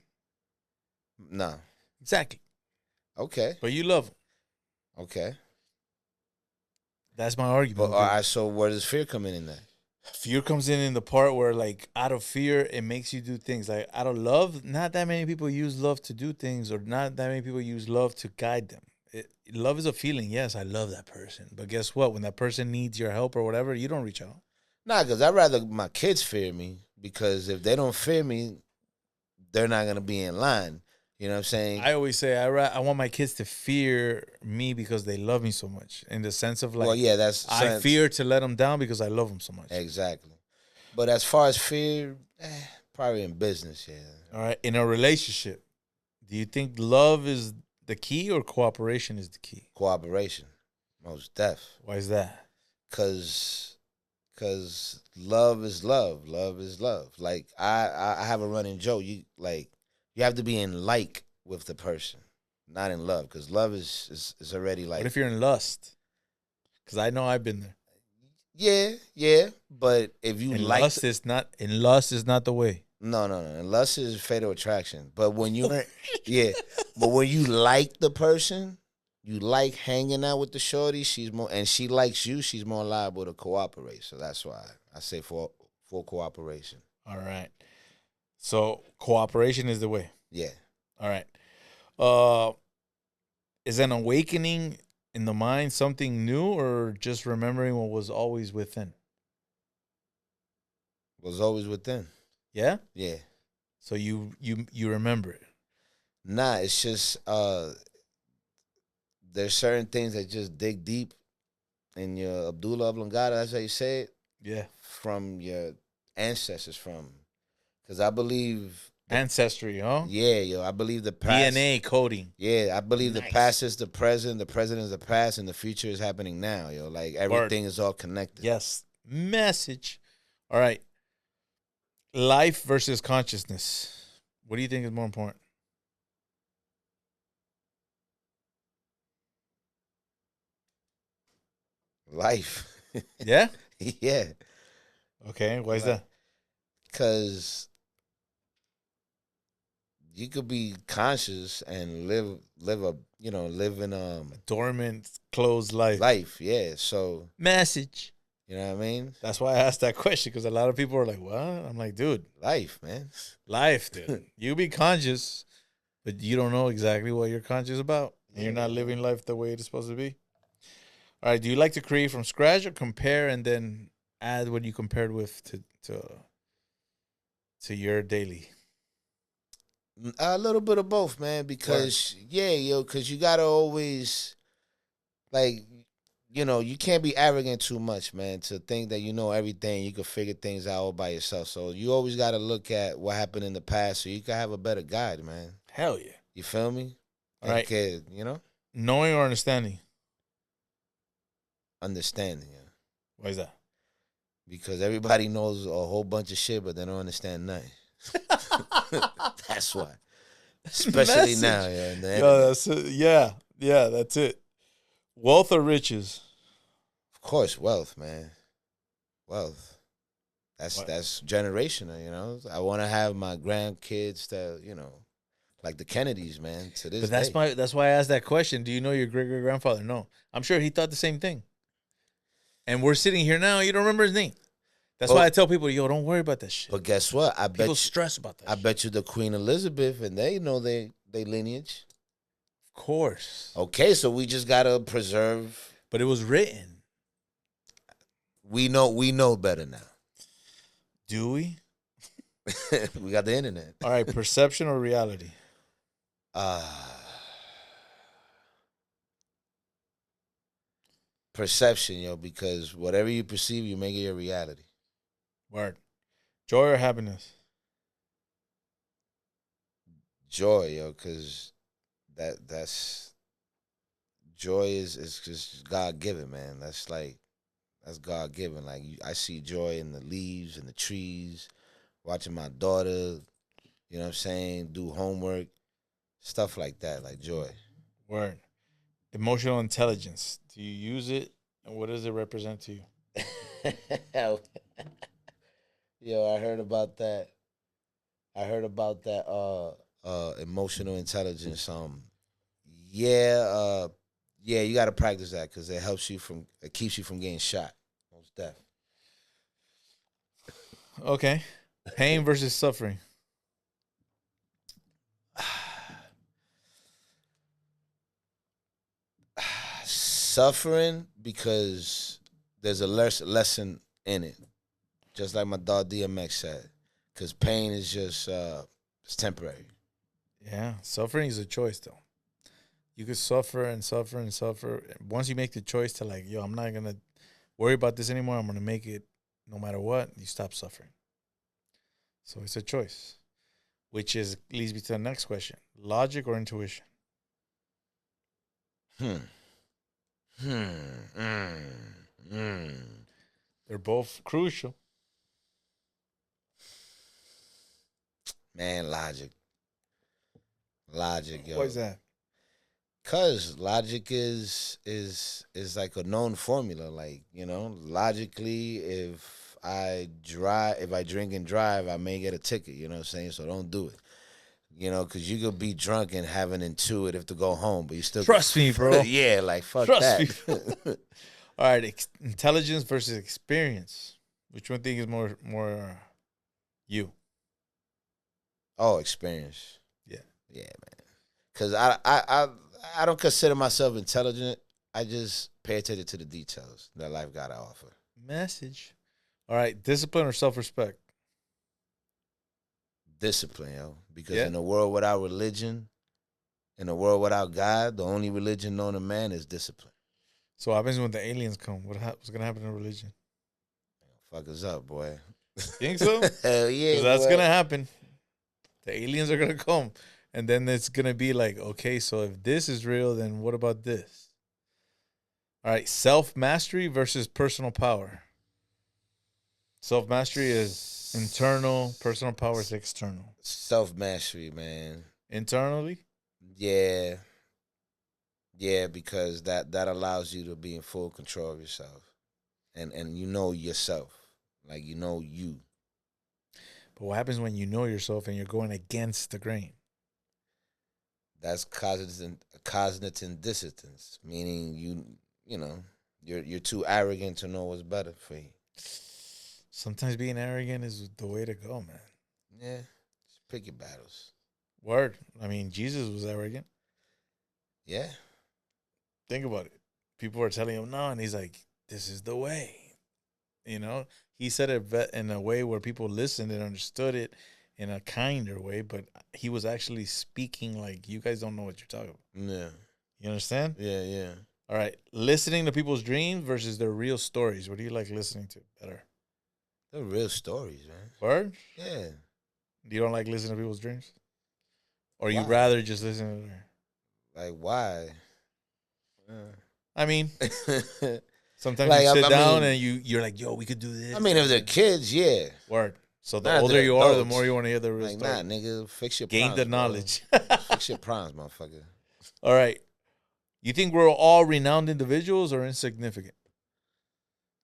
No. Exactly. Okay. But you love him. Okay. That's my argument. But all right, so where does fear come in that? Fear comes in the part where, like, out of fear, it makes you do things. Like, out of love, not that many people use love to do things, or not that many people use love to guide them. Love is a feeling. Yes, I love that person. But guess what? When that person needs your help or whatever, you don't reach out. Nah, because I'd rather my kids fear me, because if they don't fear me, they're not going to be in line. You know what I'm saying? I always say I want my kids to fear me because they love me so much. In the sense of, like, well, yeah, that's I sense. fear to let them down because I love them so much. Exactly. But as far as fear, probably in business, yeah. All right. In a relationship, do you think love is the key or cooperation is the key? Cooperation, most def. Why is that? Cause love is love. Love is love. Like I have a running joke. You have to be in like with the person, not in love. Cause love is already like. What if you're in lust? Because I know I've been there. Yeah. But if you like lust is not the way. No. And lust is fatal attraction. But when you but when you like the person, you like hanging out with the shorty, and she likes you, she's more liable to cooperate. So that's why I say for cooperation. All right. So cooperation is the way. Yeah. All right. Is an awakening in the mind something new, or just remembering what was always within? Was always within. Yeah? Yeah. So you remember it. Nah, it's just there's certain things that just dig deep in your Abdullah oblongata, that's how you say it. Yeah. From your ancestors, because I believe ancestry, huh? Yeah, yo, I believe the past DNA coding. Yeah, I believe the past is the present is the past, and the future is happening now, yo. Like everything is all connected. Yes. Message. All right. Life versus consciousness. What do you think is more important? Life. Yeah? Yeah. Okay, why is that? Because you could be conscious and live in a dormant, closed life. Life, yeah. So message. You know what I mean? That's why I asked that question, because a lot of people are like, what? I'm like, dude. Life, man. Life, dude. You be conscious, but you don't know exactly what you're conscious about. And you're not living life the way it's supposed to be. All right, do you like to create from scratch or compare and then add what you compared with to your daily? A little bit of both, man, because because you gotta always, like, you can't be arrogant too much, man, to think that you know everything, you can figure things out all by yourself. So you always gotta look at what happened in the past so you can have a better guide, man. Hell yeah. You feel me? All right. Kid, knowing or understanding? Understanding, yeah. Why is that? Because everybody knows a whole bunch of shit, but they don't understand nothing. That's why. Especially now, yeah. That's it. Yeah, that's it. Wealth or riches? Of course, wealth, man. Wealth. That's generational, I want to have my grandkids that, like the Kennedys, man, to this day. But that's why I asked that question. Do you know your great-great-grandfather? No. I'm sure he thought the same thing. And we're sitting here now, you don't remember his name. That's why I tell people, yo, don't worry about that shit. But guess what? People stress about that I bet you the Queen Elizabeth, and they know they lineage. Of course. Okay, so we just got to preserve. But it was written. We know better now. Do we? We got the internet. All right, perception or reality? Perception, yo, because whatever you perceive, you make it your reality. Word. Joy or happiness? Joy, yo, because that's joy is just God given, man. That's God given. Like I see joy in the leaves and the trees, watching my daughter, you know what I'm saying, do homework, stuff like that, like joy. Word. Emotional intelligence. Do you use it, and what does it represent to you? Yo, I heard about that. I heard about that emotional intelligence. Yeah, yeah, you got to practice that because it keeps you from getting shot. Most deaf. Okay. Pain versus suffering. Suffering because there's a lesson in it, just like my dog DMX said. Because pain is just it's temporary. Yeah, suffering is a choice though. You could suffer and suffer and suffer. Once you make the choice to like, yo, I'm not gonna worry about this anymore. I'm gonna make it no matter what. You stop suffering. So it's a choice, which is leads me to the next question: logic or intuition? Hmm. Hmm. They're both crucial. Man, logic, Why yo. is that? Cause logic is like a known formula. Like, logically, if I drink and drive, I may get a ticket. You know what I'm saying? So don't do it. Cause you could be drunk and have an intuitive to go home, but you still Trust me, bro. yeah, like fuck Trust that. me. All right, intelligence versus experience. Which one think is more you? Oh, experience. Yeah. Yeah, man. Cause I don't consider myself intelligent. I just pay attention to the details that life got to offer. Message. All right, discipline or self-respect? Discipline, yo. Because Yeah. in a world without religion, in a world without God, the only religion known to man is discipline. So what happens when the aliens come? What's gonna happen to religion? Fuck us up, boy. Think so? Hell yeah, Because that's boy. gonna happen. The aliens are gonna come, and then it's gonna be like, okay, so if this is real, then what about this? All right, self mastery versus personal power. Self mastery is internal. Personal power is external. Self mastery, man. Internally, Yeah, yeah, because that allows you to be in full control of yourself, and you know yourself, like you. but what happens when you know yourself and you're going against the grain? That's cognitive dissonance, meaning you're too arrogant to know what's better for you. Sometimes being arrogant is the way to go, man. Yeah, just pick your battles. Word. I mean, Jesus was arrogant. Yeah, Think about it. People are telling him no, and he's like, "This is the way." You know, he said it in a way where people listened and understood it in a kinder way, but he was actually speaking like, "You guys don't know what you're talking about." yeah, You understand? yeah. All right, listening to people's dreams versus their real stories. What do you like listening to better? They're real stories, man. Word? Yeah. You don't like listening to people's dreams, or you Why? rather just listen to their? Like why? I mean, sometimes Like you sit I down mean, and you're like, "Yo, we could do this." I mean, if they're kids, yeah. Word. So the Not if older they're you are, the adults. more you want to hear the real Like, story. nah, nigga, fix your Gain problems, the bro. knowledge. Fix your problems, motherfucker. All right. You think we're all renowned individuals or insignificant?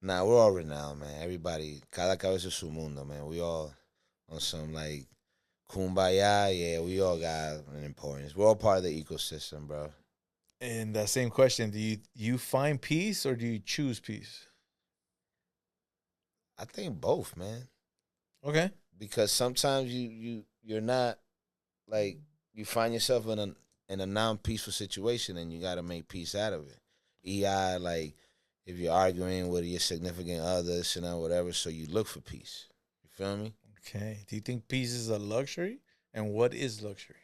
Nah, we're all renowned, man. Everybody, cada cabeza su mundo, man. We all on some like kumbaya. Yeah, we all got an importance. We're all part of the ecosystem, bro. And that same question, do you find peace or do you choose peace? I think both, man. Okay. Because sometimes you're not like you find yourself in a non peaceful situation and you got to make peace out of it. Like if you're arguing with your significant other, whatever, so you look for peace. You feel me? Okay. Do you think peace is a luxury? And what is luxury?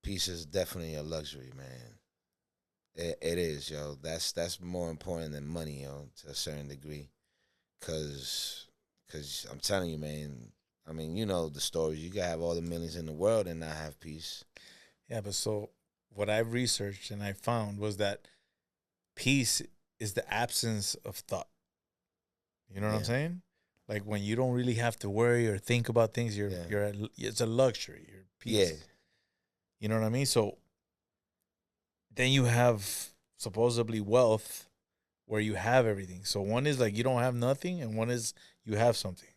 Peace is definitely a luxury, man. It is, yo. That's more important than money, yo, to a certain degree. Cause I'm telling you, man. I mean, you know the stories. You can have all the millions in the world and not have peace. Yeah, but so what I've researched and I found was that peace is the absence of thought. You know what I'm Yeah. saying? Like when you don't really have to worry or think about things, Yeah. it's a luxury. You're peace. Yeah. You know what I mean? So then you have supposedly wealth where you have everything. So one is like you don't have nothing, and one is you have something.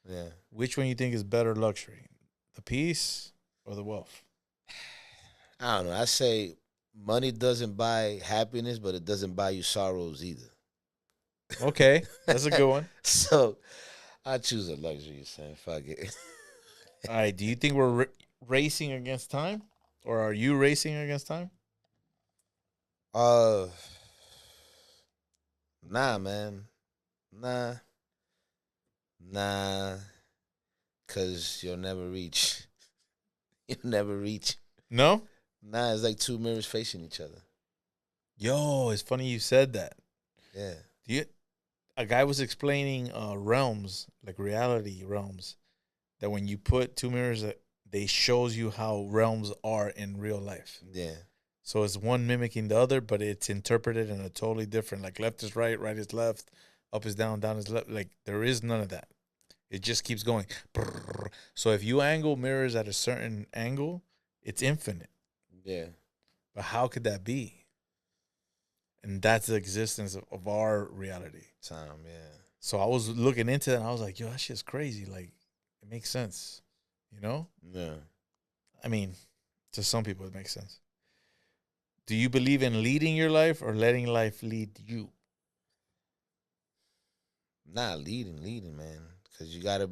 Yeah. Which one you think is better luxury, the peace or the wealth? I don't know. I say money doesn't buy happiness, but it doesn't buy you sorrows either. Okay, that's a good one. So I choose a luxury, son. Fuck it. All right, do you think we're racing against time, or are you racing against time? Uh, nah, man. Nah, nah. Cause you'll never reach. You'll never reach. No. Nah, it's like two mirrors facing each other. Yo, it's funny you said that. Yeah. Do you? A guy was explaining realms, like reality realms, that when you put two mirrors, they shows you how realms are in real life. Yeah. So it's one mimicking the other, but it's interpreted in a totally different. Like left is right, right is left, up is down, down is left. Like there is none of that. It just keeps going. So if you angle mirrors at a certain angle, it's infinite. Yeah. But how could that be? And that's the existence of our reality. Time. Yeah. So I was looking into that and I was like, yo, that shit's crazy. Like, it makes sense. You know? Yeah. I mean, to some people it makes sense. Do you believe in leading your life or letting life lead you? Nah, leading, man. Cause you have to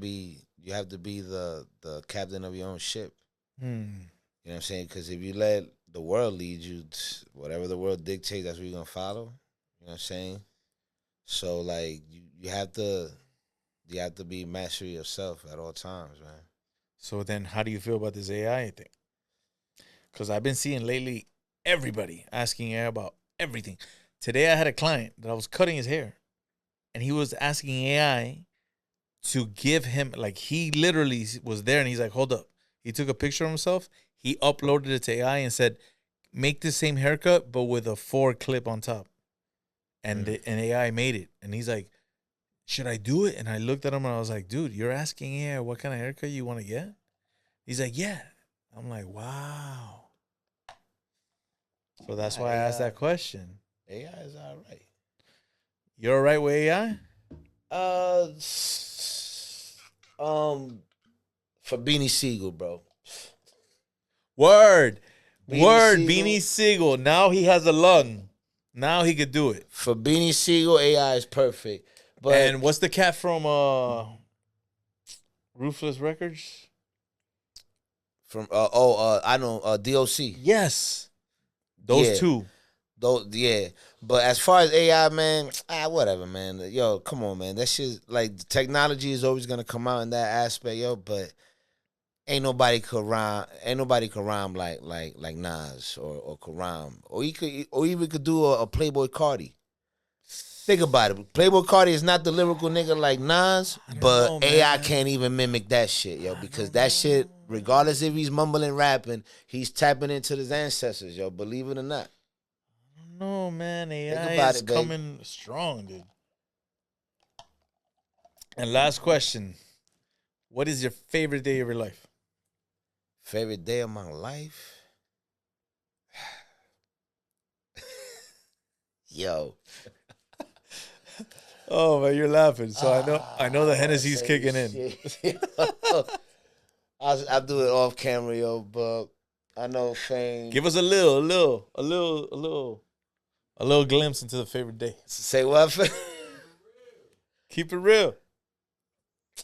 be the captain of your own ship. You know what I'm saying? Cause if you let the world lead you, whatever the world dictates, that's what you're gonna follow. You know what I'm saying? So like you have to be master of yourself at all times, man. So then how do you feel about this AI thing? Because I've been seeing lately everybody asking AI about everything. Today I had a client that I was cutting his hair and he was asking AI to give him, like he literally was there and he's like, hold up. He took a picture of himself. He uploaded it to AI and said, make the same haircut, but with a 4 clip on top. And and AI made it. And he's like, should I do it? And I looked at him and I was like, dude, you're asking AI what kind of haircut you want to get? He's like, yeah. I'm like, wow. So that's why I asked that question. AI is all right. You're all right with AI? For Beanie Siegel, bro. Word. Beanie Siegel. Beanie Siegel. Now he has a lung. Now he could do it. For Beanie Siegel, AI is perfect. But And what's the cat from Ruthless Records? from I know DOC. Yes. Those two. Yeah. But as far as AI, man, whatever, man. Yo, come on, man. That shit, like, technology is always gonna come out in that aspect, yo. But ain't nobody could rhyme like Nas or could rhyme, or even could do a Playboy Cardi. Think about it. Playboy Cardi is not the lyrical nigga like Nas, but AI can't even mimic that shit, yo. Because that shit, regardless if he's mumbling rapping, he's tapping into his ancestors, yo. Believe it or not. No, man. AI about is it, babe. coming strong, dude. And last question. What is your favorite day of your life? Favorite day of my life? Yo. Oh, man, you're laughing. So I know the Hennessy's kicking in. I'll do it off camera, yo, but I know Fayn. Give us a little glimpse into the favorite day. Say what? Keep it real.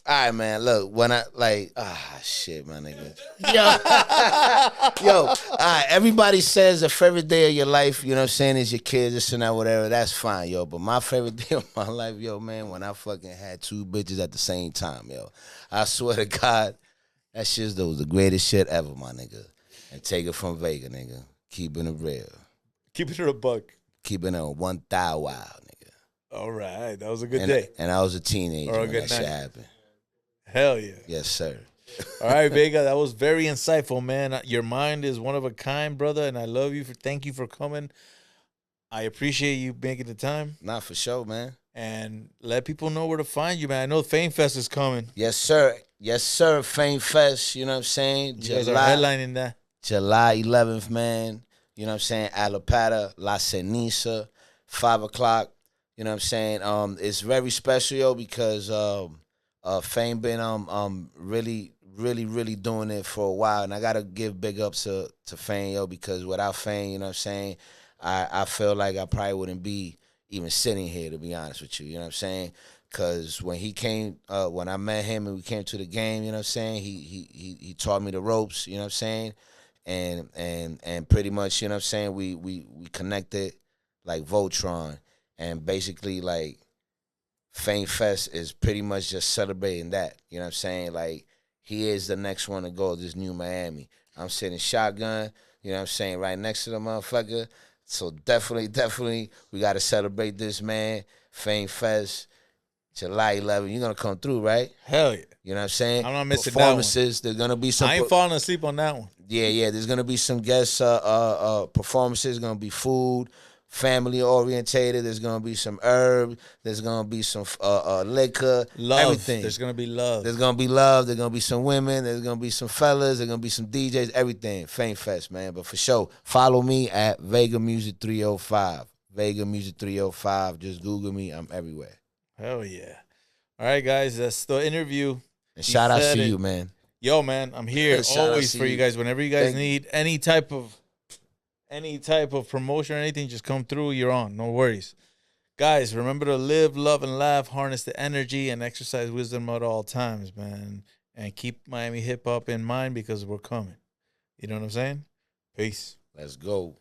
All right, man. Look, when I shit, my nigga. Yo, all right. Everybody says the favorite day of your life, you know what I'm saying, is your kids, this and that, whatever. That's fine, yo. But my favorite day of my life, yo, man, when I fucking had 2 bitches at the same time, yo. I swear to God, that shit was the greatest shit ever, my nigga. And take it from V.E.G.A, nigga. Keeping it real. Keep it a buck. Keeping it 1,000 wild, nigga. All right. That was a good day. And I was a teenager Or a when good that shit night. happened. Hell yeah. Yes, sir. All right, Vega. That was very insightful, man. Your mind is one of a kind, brother, and I love you. Thank you for coming. I appreciate you making the time. Not for sure, man. And let people know where to find you, man. I know Fayn Fest is coming. Yes, sir. Yes, sir. Fayn Fest, you know what I'm saying? You guys are headlining that. July 11th, man. You know what I'm saying? Alapata, La Ceniza, 5 o'clock. You know what I'm saying? It's very special, yo, because Fayn been really doing it for a while. And I gotta give big ups to Fayn, yo, because without Fayn, you know what I'm saying, I feel like I probably wouldn't be even sitting here, to be honest with you. You know what I'm saying? Because when he came, when I met him and we came to the game, you know what I'm saying, he taught me the ropes, you know what I'm saying? And pretty much, you know what I'm saying, we connected like Voltron. And basically, like, Fayn Fest is pretty much just celebrating that. You know what I'm saying? Like, he is the next one to go, this new Miami. I'm sitting shotgun, you know what I'm saying, right next to the motherfucker. So definitely, we got to celebrate this, man. Fayn Fest, July 11th. You're going to come through, right? Hell yeah. You know what I'm saying? I'm not missing performances. There's going to be some. I ain't falling asleep on that one. Yeah. There's going to be some guest performances. There's going to be food. Family orientated. There's gonna be some herb. There's gonna be some liquor. Love. Everything. There's gonna be love. There's gonna be love. There's gonna be some women. There's gonna be some fellas. There's gonna be some DJs. Everything. Fayn Fest, man. But for sure, follow me at VEGA Music 305. VEGA Music 305. Just Google me. I'm everywhere. Hell yeah. All right, guys. That's the interview. And shout outs to you, man. Yo, man. I'm here always for you guys. Whenever you guys need any type of promotion or anything, just come through. You're on. No worries. Guys, remember to live, love, and laugh, harness the energy, and exercise wisdom at all times, man. And keep Miami hip-hop in mind because we're coming. You know what I'm saying? Peace. Let's go.